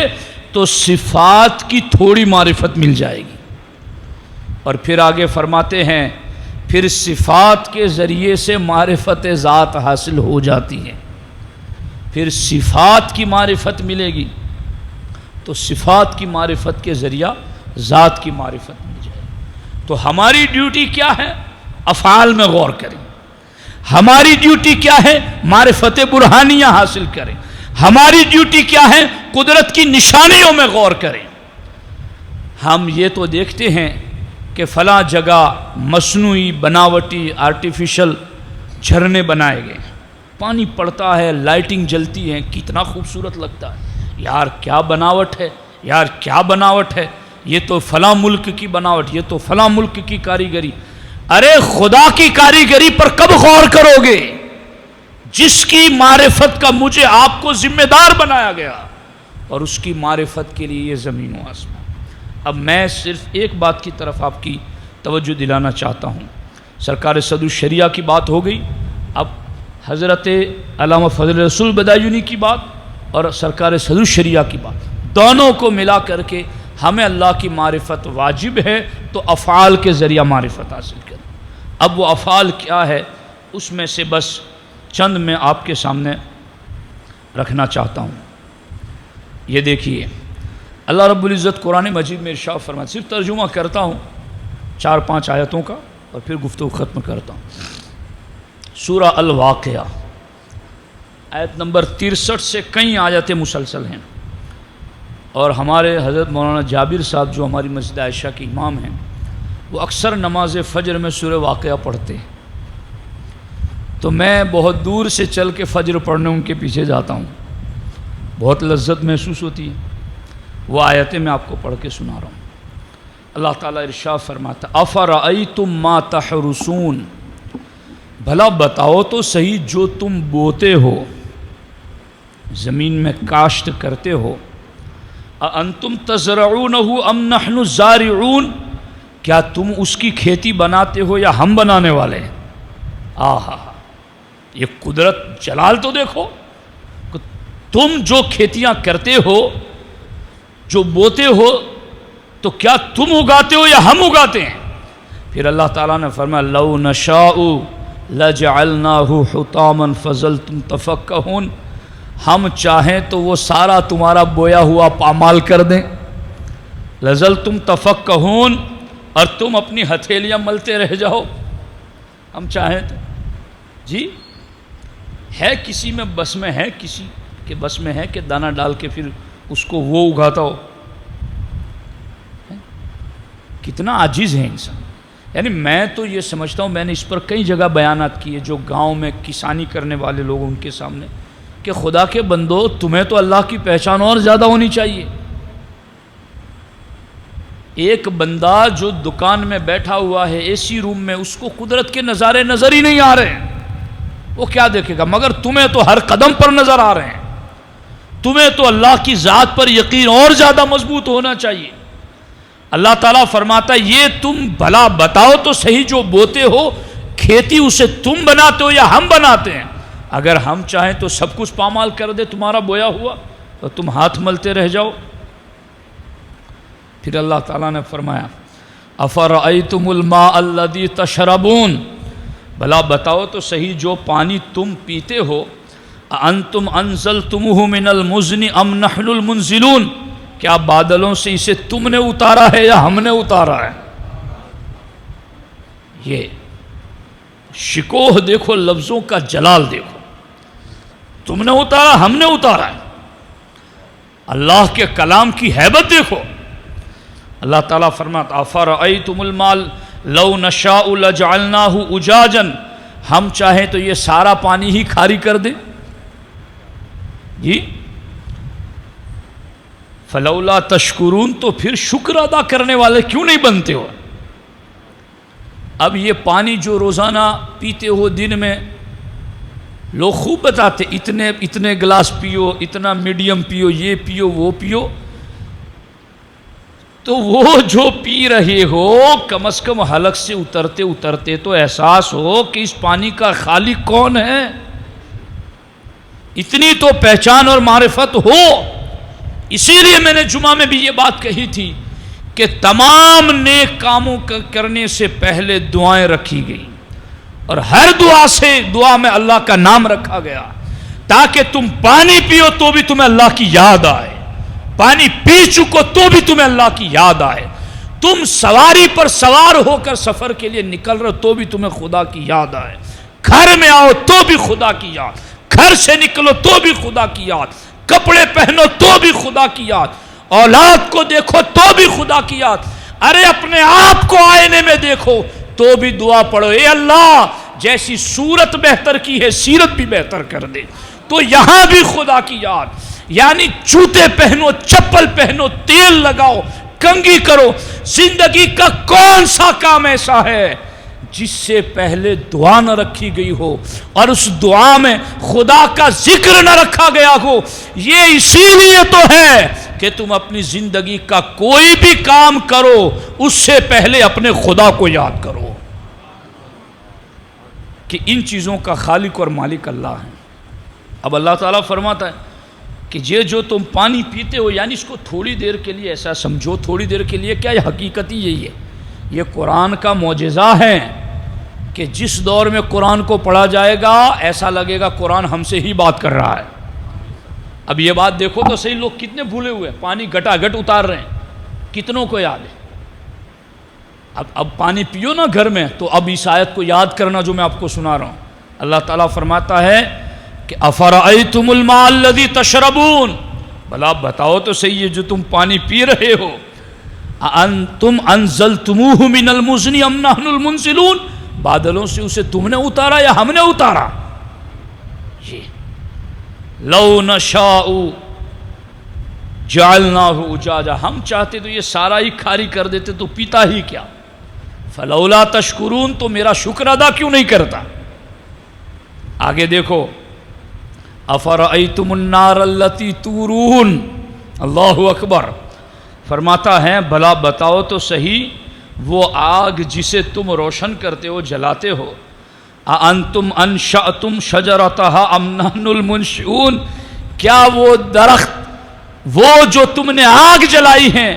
تو صفات کی تھوڑی معرفت مل جائے گی۔ اور پھر آگے فرماتے ہیں پھر صفات کے ذریعے سے معرفت ذات حاصل ہو جاتی ہے، پھر صفات کی معرفت ملے گی تو صفات کی معرفت کے ذریعہ ذات کی معرفت مل جائے گی۔ تو ہماری ڈیوٹی کیا ہے؟ افعال میں غور کریں۔ ہماری ڈیوٹی کیا ہے؟ معرفت برہانیہ حاصل کریں۔ ہماری ڈیوٹی کیا ہے؟ قدرت کی نشانیوں میں غور کریں۔ ہم یہ تو دیکھتے ہیں کہ فلاں جگہ مصنوعی بناوٹی آرٹیفیشل جھرنے بنائے گئے، پانی پڑتا ہے، لائٹنگ جلتی ہیں، کتنا خوبصورت لگتا ہے. یار کیا بناوٹ ہے، یار کیا بناوٹ ہے، یہ تو فلاں ملک کی بناوٹ، یہ تو فلاں ملک کی کاریگری. ارے خدا کی کاریگری پر کب غور کرو گے جس کی معرفت کا مجھے آپ کو ذمہ دار بنایا گیا، اور اس کی معرفت کے لیے یہ زمین و آسمان. اب میں صرف ایک بات کی طرف آپ کی توجہ دلانا چاہتا ہوں. سرکار صدر الشریعہ کی بات ہو گئی، اب حضرت علامہ فضل رسول بدایونی کی بات اور سرکار صدر الشریعہ کی بات، دونوں کو ملا کر کے ہمیں اللہ کی معرفت واجب ہے، تو افعال کے ذریعہ معرفت حاصل کریں. اب وہ افعال کیا ہے، اس میں سے بس چند میں آپ کے سامنے رکھنا چاہتا ہوں. یہ دیکھیے اللہ رب العزت قرآن مجید میں ارشاد فرماتا، صرف ترجمہ کرتا ہوں 4-5 آیتوں کا اور پھر گفتگو ختم کرتا ہوں. سورہ الواقعہ آیت نمبر 63 سے کئی آیتیں مسلسل ہیں، اور ہمارے حضرت مولانا جابر صاحب جو ہماری مسجد عائشہ کے امام ہیں، وہ اکثر نماز فجر میں سورہ واقعہ پڑھتے ہیں. تو میں بہت دور سے چل کے فجر پڑھنے ان کے پیچھے جاتا ہوں، بہت لذت محسوس ہوتی ہے. وہ آیتیں میں آپ کو پڑھ کے سنا رہا ہوں. اللہ تعالیٰ ارشاد فرماتا، افرأیتم ما تحرسون، بھلا بتاؤ تو صحیح جو تم بوتے ہو، زمین میں کاشت کرتے ہو. اانتم تزرعونہ ام نحن الزارعون، کیا تم اس کی کھیتی بناتے ہو یا ہم بنانے والے ہیں؟ آہا، یہ قدرت جلال تو دیکھو. تم جو کھیتیاں کرتے ہو، جو بوتے ہو، تو کیا تم اگاتے ہو یا ہم اگاتے ہیں؟ پھر اللہ تعالیٰ نے فرمایا لو نشاء لجعلناہ حطاما فظلتم تفکہون، ہم چاہیں تو وہ سارا تمہارا بویا ہوا پامال کر دیں. لظلتم تفکہون، اور تم اپنی ہتھیلیاں ملتے رہ جاؤ. ہم چاہیں تو جی ہے کسی میں بس میں ہے، کسی کے بس میں ہے کہ دانہ ڈال کے پھر اس کو وہ اگاتا ہو. کتنا عاجز ہے انسان. یعنی میں تو یہ سمجھتا ہوں، میں نے اس پر کئی جگہ بیانات کیے جو گاؤں میں کسانی کرنے والے لوگ ان کے سامنے، کہ خدا کے بندو تمہیں تو اللہ کی پہچان اور زیادہ ہونی چاہیے. ایک بندہ جو دکان میں بیٹھا ہوا ہے اے سی روم میں، اس کو قدرت کے نظارے نظر ہی نہیں آ رہے ہیں، وہ کیا دیکھے گا؟ مگر تمہیں تو ہر قدم پر نظر آ رہے ہیں. تمہیں تو اللہ کی ذات پر یقین اور زیادہ مضبوط ہونا چاہیے. اللہ تعالیٰ فرماتا ہے یہ تم بھلا بتاؤ تو صحیح جو بوتے ہو، کھیتی اسے تم بناتے ہو یا ہم بناتے ہیں؟ اگر ہم چاہیں تو سب کچھ پامال کر دے تمہارا بویا ہوا، تو تم ہاتھ ملتے رہ جاؤ. پھر اللہ تعالیٰ نے فرمایا افرأیتم الماء الذی تشربون، بھلا بتاؤ تو صحیح جو پانی تم پیتے ہو، انتم انزلتموہ من المزن ام نحن المنزلون، کیا بادلوں سے اسے تم نے اتارا ہے یا ہم نے اتارا ہے؟ یہ شکوہ دیکھو، لفظوں کا جلال دیکھو. تم نے اتارا، ہم نے اتارا ہے. اللہ کے کلام کی ہیبت دیکھو. اللہ تعالیٰ فرماتا افرأیتم الماء لو نشاء لجعلناہ اجاجا، ہم چاہیں تو یہ سارا پانی ہی کھاری کر دیں. جی فلولا تشکرون، تو پھر شکر ادا کرنے والے کیوں نہیں بنتے ہو؟ اب یہ پانی جو روزانہ پیتے ہو دن میں، لوگ خوب بتاتے اتنے گلاس پیو، اتنا میڈیم پیو، یہ پیو وہ پیو. تو وہ جو پی رہے ہو کم از کم حلق سے اترتے اترتے تو احساس ہو کہ اس پانی کا خالق کون ہے. اتنی تو پہچان اور معرفت ہو. اسی لیے میں نے جمعہ میں بھی یہ بات کہی تھی کہ تمام نیک کاموں کرنے سے پہلے دعائیں رکھی گئی، اور ہر دعا میں اللہ کا نام رکھا گیا، تاکہ تم پانی پیو تو بھی تمہیں اللہ کی یاد آئے، پانی پی چکو تو بھی تمہیں اللہ کی یاد آئے، تم سواری پر سوار ہو کر سفر کے لیے نکل رہے تو بھی تمہیں خدا کی یاد آئے، گھر میں آؤ تو بھی خدا کی یاد، گھر سے نکلو تو بھی خدا کی یاد، کپڑے پہنو تو بھی خدا کی یاد، اولاد کو دیکھو تو بھی خدا کی یاد. ارے اپنے آپ کو آئینے میں دیکھو تو بھی دعا پڑھو، اے اللہ جیسی صورت بہتر کی ہے سیرت بھی بہتر کر دے۔ تو یہاں بھی خدا کی یاد، یعنی جوتے پہنو، چپل پہنو، تیل لگاؤ، کنگھی کرو۔ زندگی کا کون سا کام ایسا ہے جس سے پہلے دعا نہ رکھی گئی ہو اور اس دعا میں خدا کا ذکر نہ رکھا گیا ہو؟ یہ اسی لیے تو ہے کہ تم اپنی زندگی کا کوئی بھی کام کرو اس سے پہلے اپنے خدا کو یاد کرو کہ ان چیزوں کا خالق اور مالک اللہ ہے۔ اب اللہ تعالیٰ فرماتا ہے کہ یہ جو تم پانی پیتے ہو، یعنی اس کو تھوڑی دیر کے لیے ایسا سمجھو، تھوڑی دیر کے لیے کیا، یہ حقیقت ہی یہی ہے، یہ قرآن کا معجزہ ہے کہ جس دور میں قرآن کو پڑھا جائے گا ایسا لگے گا قرآن ہم سے ہی بات کر رہا ہے۔ اب یہ بات دیکھو تو صحیح، لوگ کتنے بھولے ہوئے، پانی گھٹا گھٹ اتار رہے ہیں، کتنوں کو یاد ہے؟ اب پانی پیو نا گھر میں، تو اب اس آیت کو یاد کرنا جو میں آپ کو سنا رہا ہوں۔ اللہ تعالیٰ فرماتا ہے کہ افرأیتم الماء الذی تشربون، بھلا بتاؤ تو صحیح ہے جو تم پانی پی رہے ہو، انتم انزلتموہ من المزن ام نحن المنزلون، بادلوں سے اسے تم نے اتارا یا ہم نے اتارا؟ یہ لو نشاء جعلناہ اجاجا، ہم چاہتے تو یہ سارا ہی کھاری کر دیتے تو پیتا ہی کیا، فلولا تشکرون، تو میرا شکر ادا کیوں نہیں کرتا؟ آگے دیکھو، افرأیتم النار التی تورون، اللہ اکبر، فرماتا ہے بھلا بتاؤ تو صحیح وہ آگ جسے تم روشن کرتے ہو، جلاتے ہو، اانتم انشأتم شجرتها ام نحن المنشئون، کیا وہ درخت، وہ جو تم نے آگ جلائی ہیں،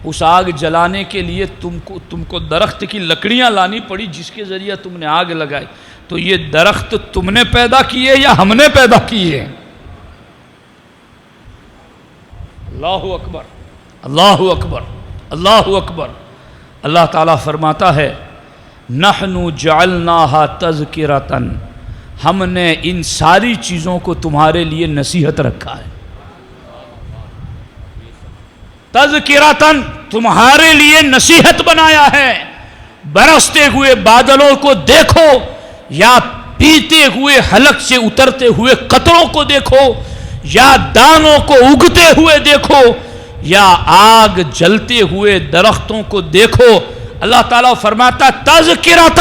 اس آگ جلانے کے لیے تم کو درخت کی لکڑیاں لانی پڑی جس کے ذریعے تم نے آگ لگائی، تو یہ درخت تم نے پیدا کیے یا ہم نے پیدا کیے؟ اللہ اکبر، اللہ اکبر، اللہ اکبر۔ اللہ تعالیٰ فرماتا ہے نحن جعلناہا تذکرۃ، ہم نے ان ساری چیزوں کو تمہارے لیے نصیحت رکھا ہے، تذکرۃ، تمہارے لیے نصیحت بنایا ہے۔ برستے ہوئے بادلوں کو دیکھو، یا پیتے ہوئے حلق سے اترتے ہوئے قطروں کو دیکھو، یا دانوں کو اگتے ہوئے دیکھو، یا آگ جلتے ہوئے درختوں کو دیکھو۔ اللہ تعالیٰ فرماتا تذکرۃ،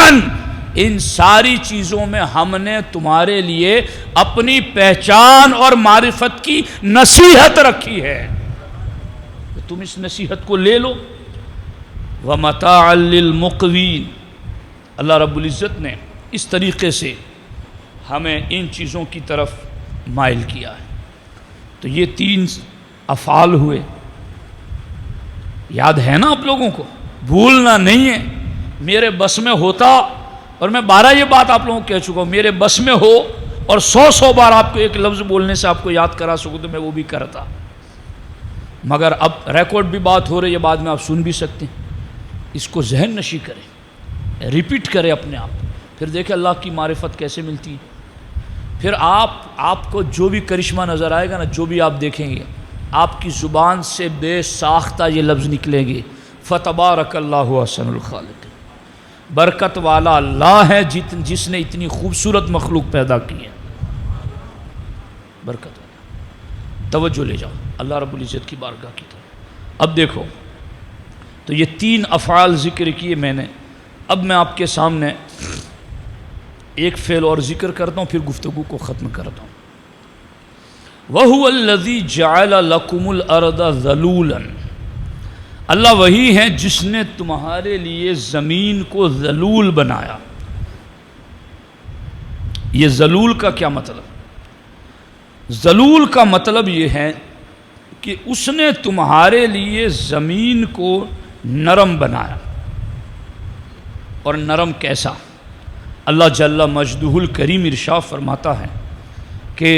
ان ساری چیزوں میں ہم نے تمہارے لیے اپنی پہچان اور معرفت کی نصیحت رکھی ہے، تم اس نصیحت کو لے لو۔ وَمَتَاعًا لِّلْمُقْوِينَ، اللہ رب العزت نے اس طریقے سے ہمیں ان چیزوں کی طرف مائل کیا ہے۔ تو یہ 3 افعال ہوئے، یاد ہے نا آپ لوگوں کو؟ بھولنا نہیں ہے۔ میرے بس میں ہوتا، اور میں 12 یہ بات آپ لوگوں کو کہہ چکا ہوں، میرے بس میں ہو اور 100 بار آپ کو ایک لفظ بولنے سے آپ کو یاد کرا سکوں تو میں وہ بھی کرتا، مگر اب ریکارڈ بھی بات ہو رہی ہے، بعد میں آپ سن بھی سکتے ہیں۔ اس کو ذہن نشی کریں، ریپیٹ کریں اپنے آپ، پھر دیکھیں اللہ کی معرفت کیسے ملتی ہے۔ پھر آپ کو جو بھی کرشمہ نظر آئے گا نا، جو بھی آپ دیکھیں گے، آپ کی زبان سے بے ساختہ یہ لفظ نکلیں گے، فتبارک اللہ احسن الخالق، برکت والا اللہ ہے جس نے اتنی خوبصورت مخلوق پیدا کی ہے، برکت والا۔ توجہ لے جاؤ اللہ رب العزت کی بارگاہ کی طرف۔ اب دیکھو، تو یہ 3 افعال ذکر کیے میں نے، اب میں آپ کے سامنے ایک فعل اور ذکر کرتا ہوں، پھر گفتگو کو ختم کرتا ہوں۔ وَهُوَ الَّذِي جَعَلَ لَكُمُ الْأَرْضَ ذَلُولًا، اللہ وہی ہے جس نے تمہارے لیے زمین کو ذلول بنایا۔ یہ ذلول کا کیا مطلب؟ ذلول کا مطلب یہ ہے کہ اس نے تمہارے لیے زمین کو نرم بنایا۔ اور نرم کیسا؟ اللہ جل مجدہ الکریم ارشاد فرماتا ہے کہ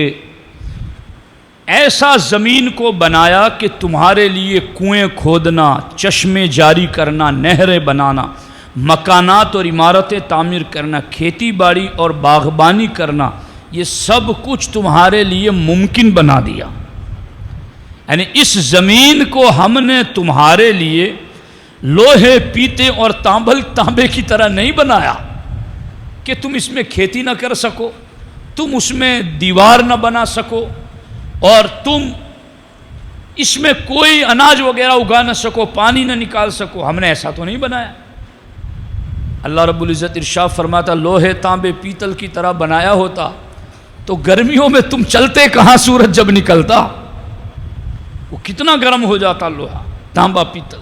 ایسا زمین کو بنایا کہ تمہارے لیے کنویں کھودنا، چشمے جاری کرنا، نہریں بنانا، مکانات اور عمارتیں تعمیر کرنا، کھیتی باڑی اور باغبانی کرنا، یہ سب کچھ تمہارے لیے ممکن بنا دیا۔ یعنی اس زمین کو ہم نے تمہارے لیے لوہے، پیتے اور تانبے کی طرح نہیں بنایا کہ تم اس میں کھیتی نہ کر سکو، تم اس میں دیوار نہ بنا سکو، اور تم اس میں کوئی اناج وغیرہ اگا نہ سکو، پانی نہ نکال سکو، ہم نے ایسا تو نہیں بنایا۔ اللہ رب العزت ارشاد فرماتا لوہے تانبے پیتل کی طرح بنایا ہوتا تو گرمیوں میں تم چلتے کہاں سورج جب نکلتا؟ وہ کتنا گرم ہو جاتا لوہا تانبا پیتل،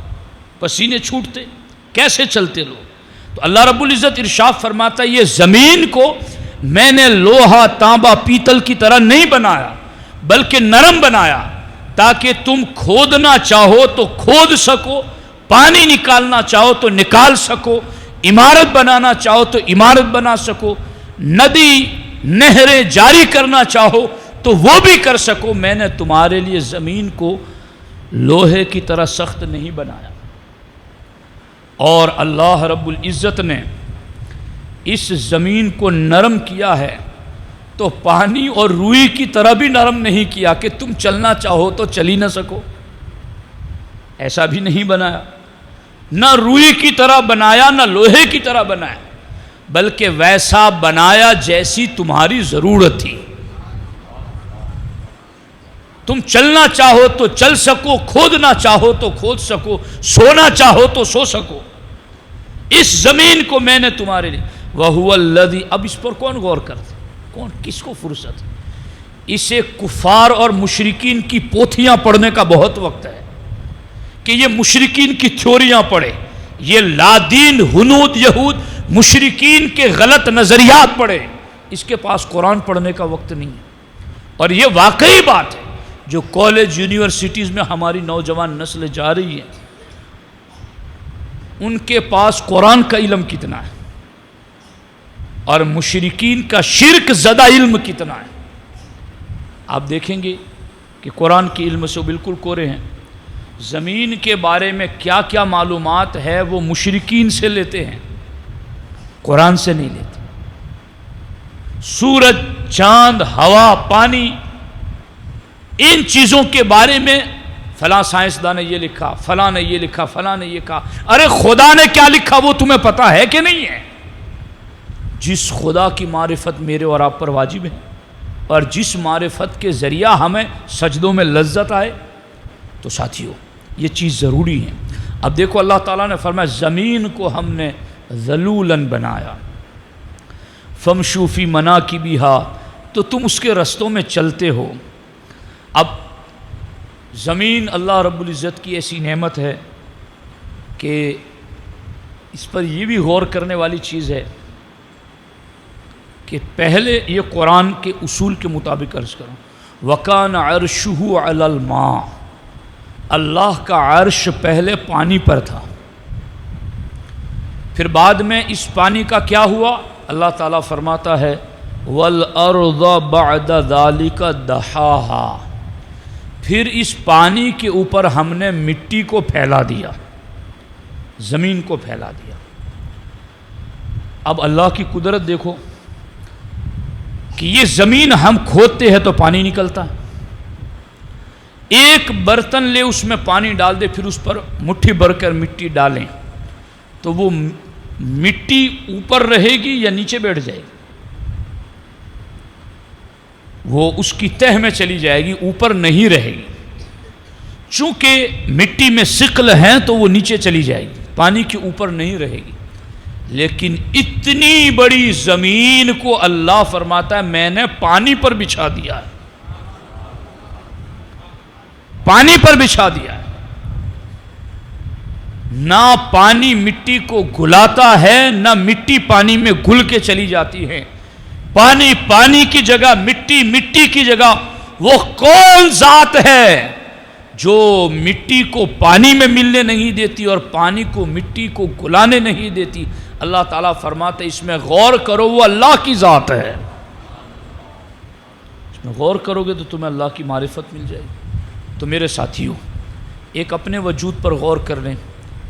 پسینے چھوٹتے، کیسے چلتے لوگ؟ تو اللہ رب العزت ارشاد فرماتا یہ زمین کو میں نے لوہا تانبا پیتل کی طرح نہیں بنایا بلکہ نرم بنایا تاکہ تم کھودنا چاہو تو کھود سکو، پانی نکالنا چاہو تو نکال سکو، عمارت بنانا چاہو تو عمارت بنا سکو، ندی نہریں جاری کرنا چاہو تو وہ بھی کر سکو۔ میں نے تمہارے لیے زمین کو لوہے کی طرح سخت نہیں بنایا۔ اور اللہ رب العزت نے اس زمین کو نرم کیا ہے تو پانی اور روئی کی طرح بھی نرم نہیں کیا کہ تم چلنا چاہو تو چل ہی نہ سکو، ایسا بھی نہیں بنایا۔ نہ روئی کی طرح بنایا نہ لوہے کی طرح بنایا، بلکہ ویسا بنایا جیسی تمہاری ضرورت تھی۔ تم چلنا چاہو تو چل سکو، کھودنا چاہو تو کھود سکو، سونا چاہو تو سو سکو۔ اس زمین کو میں نے تمہارے لیے وَهُوَ الَّذِي، اب اس پر کون غور کرتے؟ کون کس کو فرصت؟ اسے کفار اور مشرکین کی پوتھیاں پڑھنے کا بہت وقت ہے کہ یہ مشرکین کی تھیوریاں پڑھے، یہ لادین ہنود یہود مشرکین کے غلط نظریات پڑھے، اس کے پاس قرآن پڑھنے کا وقت نہیں ہے۔ اور یہ واقعی بات ہے، جو کالج یونیورسٹیز میں ہماری نوجوان نسل جا رہی ہے ان کے پاس قرآن کا علم کتنا ہے اور مشرکین کا شرک زدہ علم کتنا ہے۔ آپ دیکھیں گے کہ قرآن کے علم سے بالکل کورے ہیں۔ زمین کے بارے میں کیا کیا معلومات ہے وہ مشرکین سے لیتے ہیں، قرآن سے نہیں لیتے۔ سورج، چاند، ہوا، پانی، ان چیزوں کے بارے میں فلاں سائنسداں نے یہ لکھا، فلاں نے یہ لکھا، فلاں نے یہ کہا۔ ارے خدا نے کیا لکھا وہ تمہیں پتا ہے کہ نہیں ہے؟ جس خدا کی معرفت میرے اور آپ پر واجب ہے اور جس معرفت کے ذریعہ ہمیں سجدوں میں لذت آئے، تو ساتھیو یہ چیز ضروری ہے۔ اب دیکھو اللہ تعالیٰ نے فرمایا زمین کو ہم نے ذلولاً بنایا، فمشوا فی مناکبہا، تو تم اس کے رستوں میں چلتے ہو۔ اب زمین اللہ رب العزت کی ایسی نعمت ہے کہ اس پر یہ بھی غور کرنے والی چیز ہے کہ پہلے یہ قرآن کے اصول کے مطابق عرض کروں، وَكَانَ عَرْشُهُ عَلَى الْمَاءِ، اللہ کا عرش پہلے پانی پر تھا، پھر بعد میں اس پانی کا کیا ہوا؟ اللہ تعالیٰ فرماتا ہے وَالْأَرْضَ بَعْدَ ذَلِكَ دَحَاهَا، پھر اس پانی کے اوپر ہم نے مٹی کو پھیلا دیا، زمین کو پھیلا دیا۔ اب اللہ کی قدرت دیکھو کہ یہ زمین ہم کھودتے ہیں تو پانی نکلتا ہے، ایک برتن لے اس میں پانی ڈال دے، پھر اس پر مٹھی بھر کر مٹی ڈالیں تو وہ مٹی اوپر رہے گی یا نیچے بیٹھ جائے گی؟ وہ اس کی تہ میں چلی جائے گی، اوپر نہیں رہے گی۔ چونکہ مٹی میں ثقل ہیں تو وہ نیچے چلی جائے گی، پانی کے اوپر نہیں رہے گی۔ لیکن اتنی بڑی زمین کو اللہ فرماتا ہے میں نے پانی پر بچھا دیا ہے، پانی پر بچھا دیا ہے۔ نہ پانی مٹی کو گلاتا ہے نہ مٹی پانی میں گل کے چلی جاتی ہے، پانی پانی کی جگہ، مٹی مٹی کی جگہ۔ وہ کون ذات ہے جو مٹی کو پانی میں ملنے نہیں دیتی اور پانی کو مٹی کو گلانے نہیں دیتی؟ اللہ تعالیٰ فرماتے ہیں اس میں غور کرو، وہ اللہ کی ذات ہے، اس میں غور کرو گے تو تمہیں اللہ کی معرفت مل جائے گی۔ تو میرے ساتھیوں، ایک اپنے وجود پر غور کر لیں،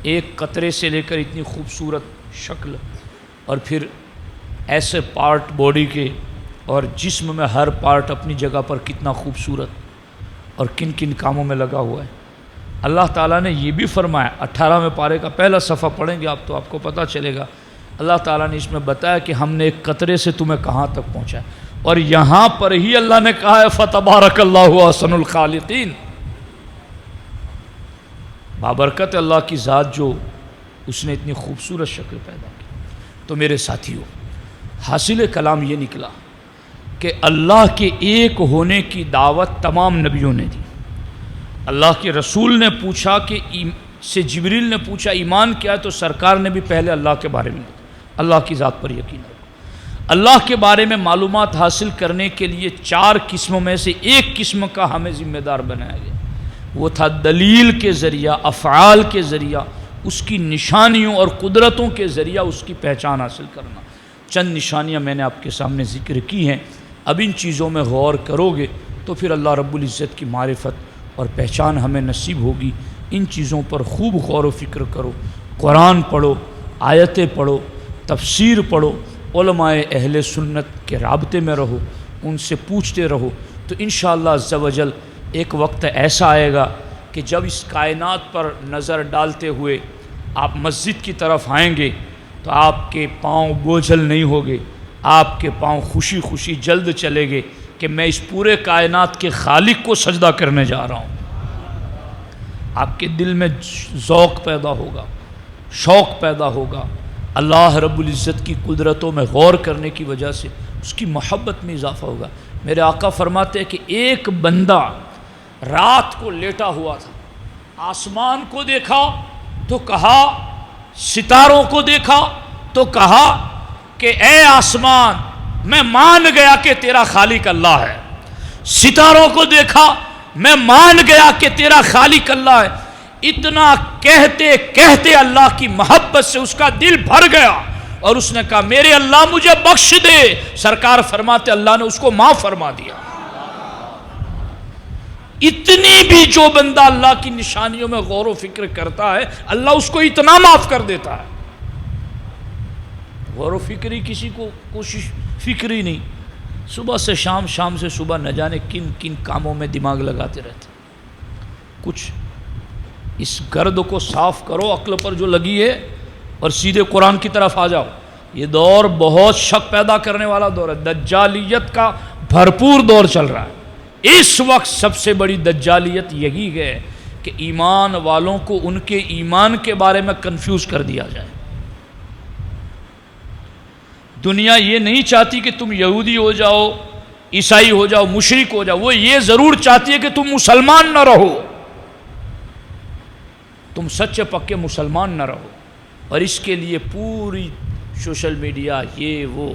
ایک قطرے سے لے کر اتنی خوبصورت شکل، اور پھر ایسے پارٹ باڈی کے اور جسم میں ہر پارٹ اپنی جگہ پر کتنا خوبصورت اور کن کن کاموں میں لگا ہوا ہے۔ اللہ تعالیٰ نے یہ بھی فرمایا، 18ویں پارے کا پہلا صفحہ پڑھیں گے آپ تو آپ کو پتہ چلے گا اللہ تعالیٰ نے اس میں بتایا کہ ہم نے ایک قطرے سے تمہیں کہاں تک پہنچا، اور یہاں پر ہی اللہ نے کہا ہے فَتَبَارَكَ اللَّهُ أَحْسَنُ الْخَالِقِينَ۔ بابرکت اللہ کی ذات جو اس نے اتنی خوبصورت شکل پیدا کی۔ تو میرے ساتھیوں، حاصل کلام یہ نکلا کہ اللہ کے ایک ہونے کی دعوت تمام نبیوں نے دی۔ اللہ کے رسول نے پوچھا کہ جبریل نے پوچھا ایمان کیا ہے، تو سرکار نے بھی پہلے اللہ کے بارے میں اللہ کی ذات پر یقین رکھا۔ اللہ کے بارے میں معلومات حاصل کرنے کے لیے 4 قسموں میں سے ایک قسم کا ہمیں ذمہ دار بنایا گیا، وہ تھا دلیل کے ذریعہ، افعال کے ذریعہ، اس کی نشانیوں اور قدرتوں کے ذریعہ اس کی پہچان حاصل کرنا۔ چند نشانیاں میں نے آپ کے سامنے ذکر کی ہیں، اب ان چیزوں میں غور کرو گے تو پھر اللہ رب العزت کی معرفت اور پہچان ہمیں نصیب ہوگی۔ ان چیزوں پر خوب غور و فکر کرو، قرآن پڑھو، آیتیں پڑھو، تفسیر پڑھو، علماء اہل سنت کے رابطے میں رہو، ان سے پوچھتے رہو، تو انشاءاللہ عز و جل ایک وقت ایسا آئے گا کہ جب اس کائنات پر نظر ڈالتے ہوئے آپ مسجد کی طرف آئیں گے تو آپ کے پاؤں بوجھل نہیں ہوگے، آپ کے پاؤں خوشی خوشی جلد چلے گے کہ میں اس پورے کائنات کے خالق کو سجدہ کرنے جا رہا ہوں۔ آپ کے دل میں ذوق پیدا ہوگا، شوق پیدا ہوگا، اللہ رب العزت کی قدرتوں میں غور کرنے کی وجہ سے اس کی محبت میں اضافہ ہوگا۔ میرے آقا فرماتے ہیں کہ ایک بندہ رات کو لیٹا ہوا تھا، آسمان کو دیکھا تو کہا، ستاروں کو دیکھا تو کہا کہ اے آسمان میں مان گیا کہ تیرا خالق اللہ ہے، ستاروں کو دیکھا میں مان گیا کہ تیرا خالق اللہ ہے۔ اتنا کہتے کہتے اللہ کی محبت سے اس کا دل بھر گیا اور اس نے کہا میرے اللہ مجھے بخش دے۔ سرکار فرماتے اللہ نے اس کو معاف فرما دیا۔ اتنی بھی جو بندہ اللہ کی نشانیوں میں غور و فکر کرتا ہے اللہ اس کو اتنا معاف کر دیتا ہے۔ غور و فکری کسی کو کوشش فکری نہیں، صبح سے شام، شام سے صبح، نہ جانے کن کن کاموں میں دماغ لگاتے رہتے۔ کچھ اس گرد کو صاف کرو عقل پر جو لگی ہے اور سیدھے قرآن کی طرف آ جاؤ۔ یہ دور بہت شک پیدا کرنے والا دور ہے، دجالیت کا بھرپور دور چل رہا ہے۔ اس وقت سب سے بڑی دجالیت یہی ہے کہ ایمان والوں کو ان کے ایمان کے بارے میں کنفیوز کر دیا جائے۔ دنیا یہ نہیں چاہتی کہ تم یہودی ہو جاؤ، عیسائی ہو جاؤ، مشرک ہو جاؤ، وہ یہ ضرور چاہتی ہے کہ تم مسلمان نہ رہو، تم سچے پکے مسلمان نہ رہو، اور اس کے لیے پوری سوشل میڈیا یہ وہ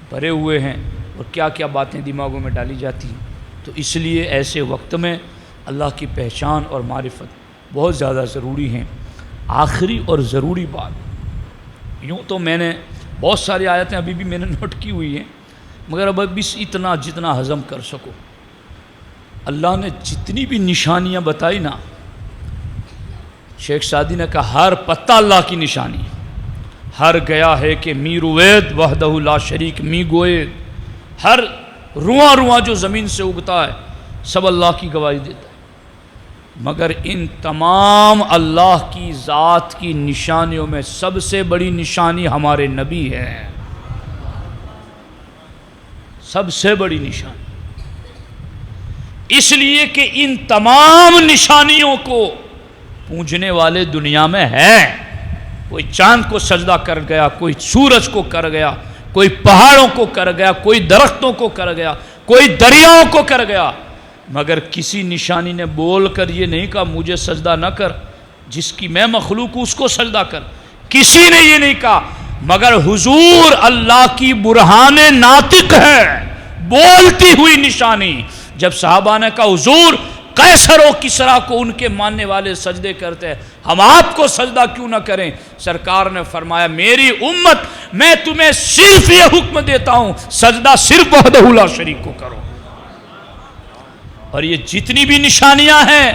بھرے ہوئے ہیں اور کیا کیا باتیں دماغوں میں ڈالی جاتی ہیں۔ تو اس لیے ایسے وقت میں اللہ کی پہچان اور معرفت بہت زیادہ ضروری ہیں۔ آخری اور ضروری بات، یوں تو میں نے بہت ساری آیتیں ابھی بھی میں نے نوٹ کی ہوئی ہیں، مگر اب بس اتنا جتنا ہضم کر سکو۔ اللہ نے جتنی بھی نشانیاں بتائی نا، شیخ سعدی نے کہا ہر پتہ اللہ کی نشانی ہے، ہر گیا ہے کہ می روید وحدہ لا شریک می گوید، ہر رواں رواں جو زمین سے اگتا ہے سب اللہ کی گواہی دیتا ہے، مگر ان تمام اللہ کی ذات کی نشانیوں میں سب سے بڑی نشانی ہمارے نبی ہے، سب سے بڑی نشانی، اس لیے کہ ان تمام نشانیوں کو پوجنے والے دنیا میں ہیں۔ کوئی چاند کو سجدہ کر گیا، کوئی سورج کو کر گیا، کوئی پہاڑوں کو کر گیا، کوئی درختوں کو کر گیا، کوئی دریاؤں کو کر گیا، مگر کسی نشانی نے بول کر یہ نہیں کہا مجھے سجدہ نہ کر، جس کی میں مخلوق ہوں اس کو سجدہ کر، کسی نے یہ نہیں کہا، مگر حضور اللہ کی برہان ناطق ہے، بولتی ہوئی نشانی۔ جب صحابہ نے کہا حضور قیصر و کسریٰ کو ان کے ماننے والے سجدے کرتے ہیں، ہم آپ کو سجدہ کیوں نہ کریں؟ سرکار نے فرمایا میری امت میں تمہیں صرف یہ حکم دیتا ہوں سجدہ صرف وحدہ لا شریک کو کرو۔ اور یہ جتنی بھی نشانیاں ہیں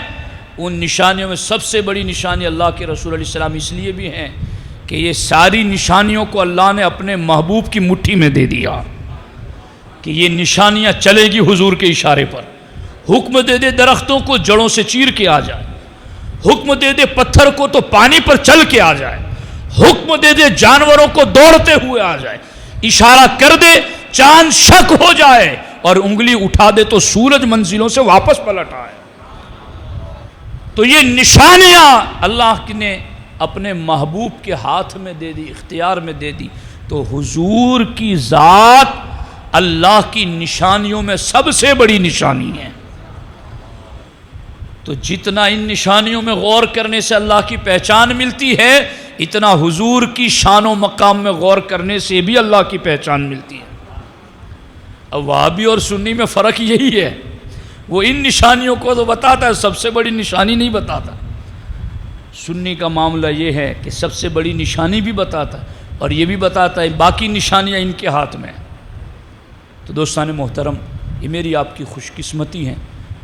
ان نشانیوں میں سب سے بڑی نشانی اللہ کے رسول علیہ السلام اس لیے بھی ہیں کہ یہ ساری نشانیوں کو اللہ نے اپنے محبوب کی مٹھی میں دے دیا کہ یہ نشانیاں چلے گی حضور کے اشارے پر۔ حکم دے دے درختوں کو جڑوں سے چیر کے آ جائے، حکم دے دے پتھر کو تو پانی پر چل کے آ جائے، حکم دے دے جانوروں کو دوڑتے ہوئے آ جائے، اشارہ کر دے چاند شک ہو جائے، اور انگلی اٹھا دے تو سورج منزلوں سے واپس پلٹ آئے۔ تو یہ نشانیاں اللہ نے اپنے محبوب کے ہاتھ میں دے دی، اختیار میں دے دی۔ تو حضور کی ذات اللہ کی نشانیوں میں سب سے بڑی نشانی ہے۔ تو جتنا ان نشانیوں میں غور کرنے سے اللہ کی پہچان ملتی ہے، اتنا حضور کی شان و مقام میں غور کرنے سے بھی اللہ کی پہچان ملتی ہے۔ اب وہابی اور سنی میں فرق یہی ہے، وہ ان نشانیوں کو تو بتاتا ہے، سب سے بڑی نشانی نہیں بتاتا۔ سنی کا معاملہ یہ ہے کہ سب سے بڑی نشانی بھی بتاتا ہے اور یہ بھی بتاتا ہے باقی نشانیاں ان کے ہاتھ میں ہیں۔ تو دوستان محترم، یہ میری آپ کی خوش قسمتی ہے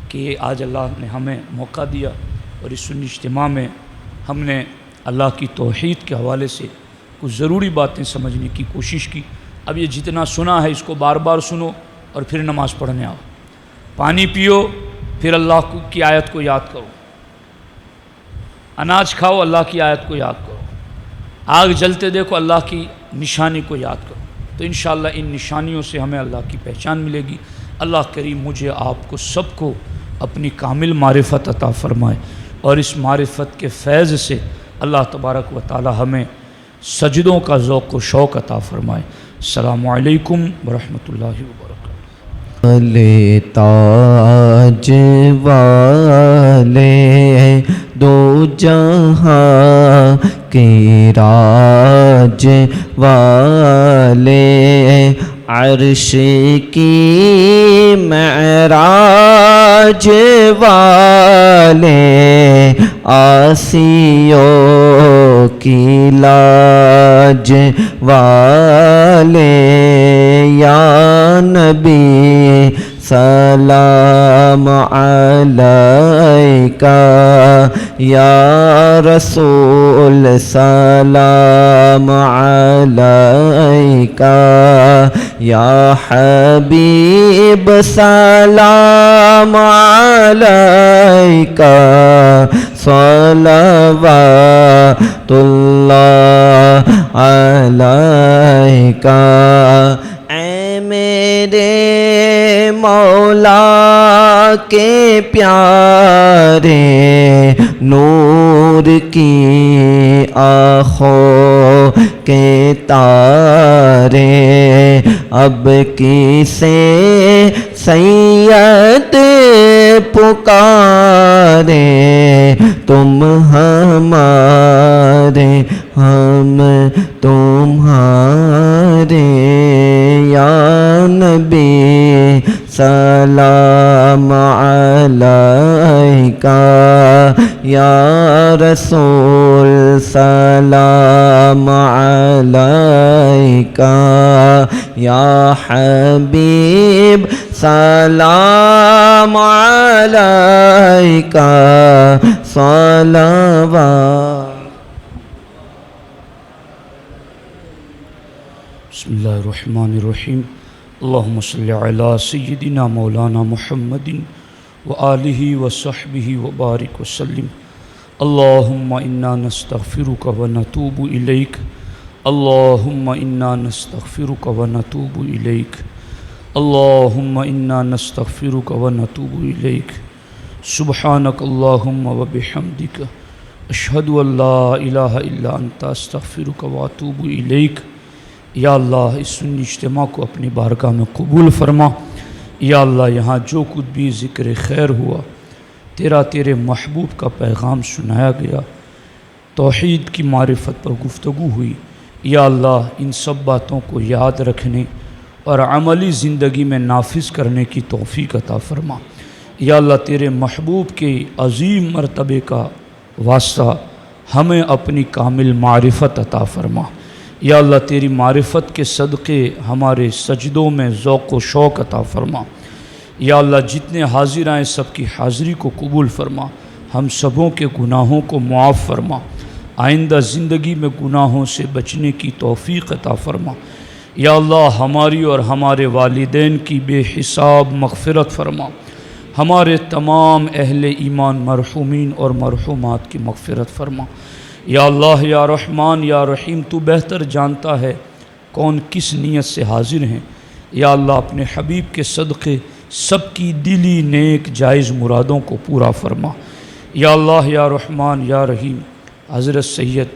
کہ آج اللہ نے ہمیں موقع دیا اور اس سنی اجتماع میں ہم نے اللہ کی توحید کے حوالے سے کچھ ضروری باتیں سمجھنے کی کوشش کی۔ اب یہ جتنا سنا ہے اس کو بار بار سنو اور پھر نماز پڑھنے آؤ، پانی پیو، پھر اللہ کی آیت کو یاد کرو، اناج کھاؤ، اللہ کی آیت کو یاد کرو، آگ جلتے دیکھو، اللہ کی نشانی کو یاد کرو۔ تو انشاءاللہ ان نشانیوں سے ہمیں اللہ کی پہچان ملے گی۔ اللہ کریم مجھے آپ کو سب کو اپنی کامل معرفت عطا فرمائے، اور اس معرفت کے فیض سے اللہ تبارک و تعالی ہمیں سجدوں کا ذوق و شوق عطا فرمائے۔ السلام علیکم ورحمۃ اللہ وبرکاتہ۔ والے تاج والے دو جہاں کے راج والے، عرش کی معراج والے، آسیوں کی لاج والے، یا نبی سلام علیکہ، یا رسول سلام علیکہ، یا حبیب سلام علیکہ، صلوات اللہ علیکہ۔ اے میرے مولا کے پیارے، نور کی آنکھوں کے تارے، اب کسے سید پکارے، تم ہمارے ہم تمہارے، یا نبی سلام علیکہ، یا رسول سلام علیکہ، یا حبیب سلام علیکہ، صلوات۔ بسم اللہ الرحمن الرحیم۔ اللہم صلی علی سیدنا مولانا محمد وآلہ وصحبہ وبارک وسلم۔ اللہم انا نستغفرک ونتوب الیک، اللہم انا نستغفرک ونتوب الیک، اللہم انا نستغفرک ونتوب الیک، سبحانک اللہم وبحمدک، اشہد ان لا الہ الا انت، استغفرک واتوب الیک۔ یا اللہ اس سنی اجتماع کو اپنی بارگاہ میں قبول فرما۔ یا اللہ یہاں جو کچھ بھی ذکر خیر ہوا، تیرے محبوب کا پیغام سنایا گیا، توحید کی معرفت پر گفتگو ہوئی، یا اللہ ان سب باتوں کو یاد رکھنے اور عملی زندگی میں نافذ کرنے کی توفیق عطا فرما۔ یا اللہ تیرے محبوب کے عظیم مرتبے کا واسطہ ہمیں اپنی کامل معرفت عطا فرما۔ یا اللہ تیری معرفت کے صدقے ہمارے سجدوں میں ذوق و شوق عطا فرما۔ یا اللہ جتنے حاضر آئے سب کی حاضری کو قبول فرما، ہم سبوں کے گناہوں کو معاف فرما، آئندہ زندگی میں گناہوں سے بچنے کی توفیق عطا فرما۔ یا اللہ ہماری اور ہمارے والدین کی بے حساب مغفرت فرما، ہمارے تمام اہل ایمان مرحومین اور مرحومات کی مغفرت فرما۔ یا اللہ یا رحمان یا رحیم تو بہتر جانتا ہے کون کس نیت سے حاضر ہیں۔ یا اللہ اپنے حبیب کے صدقے سب کی دلی نیک جائز مرادوں کو پورا فرما۔ یا اللہ یا رحمان یا رحیم حضرت سید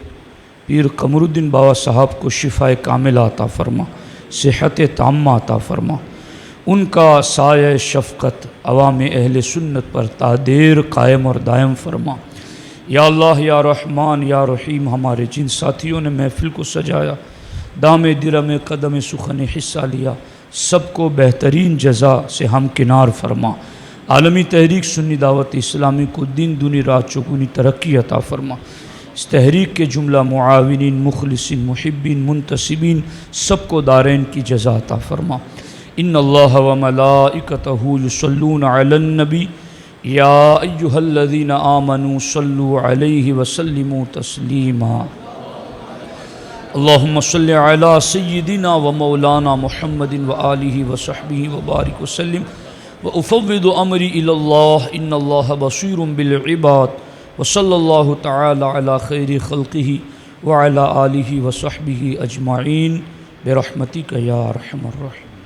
پیر قمر الدین بابا صاحب کو شفائے کاملہ عطا فرما، صحت تامہ عطا فرما، ان کا سایہ شفقت عوام اہل سنت پر تا دیر قائم اور دائم فرما۔ یا اللہ یا رحمان یا رحیم ہمارے جن ساتھیوں نے محفل کو سجایا، دام درم قدم سخن حصہ لیا، سب کو بہترین جزا سے ہمکنار فرما۔ عالمی تحریک سنی دعوت اسلامی کو دین دنی رات چگونی ترقی عطا فرما۔ اس تحریک کے جملہ معاونین، مخلصین، محبین، منتسبین سب کو دارین کی جزا عطا فرما۔ ان اللہ و ملائکتہ یصلون علی النبی یا ایہا الذین آمنوا صلوا علیہ وسلموا تسلیما۔ اللہم صلی علی سیدنا و مولانا محمد و آلہ و صحبہ وبارک وسلم وافوض امری الی اللہ ان اللہ بصیر بالعباد وصلی اللہ تعالی علی خیر خلقہ وعلی آلہ و صحبہ اجمعین برحمتک یا ارحم الراحمین۔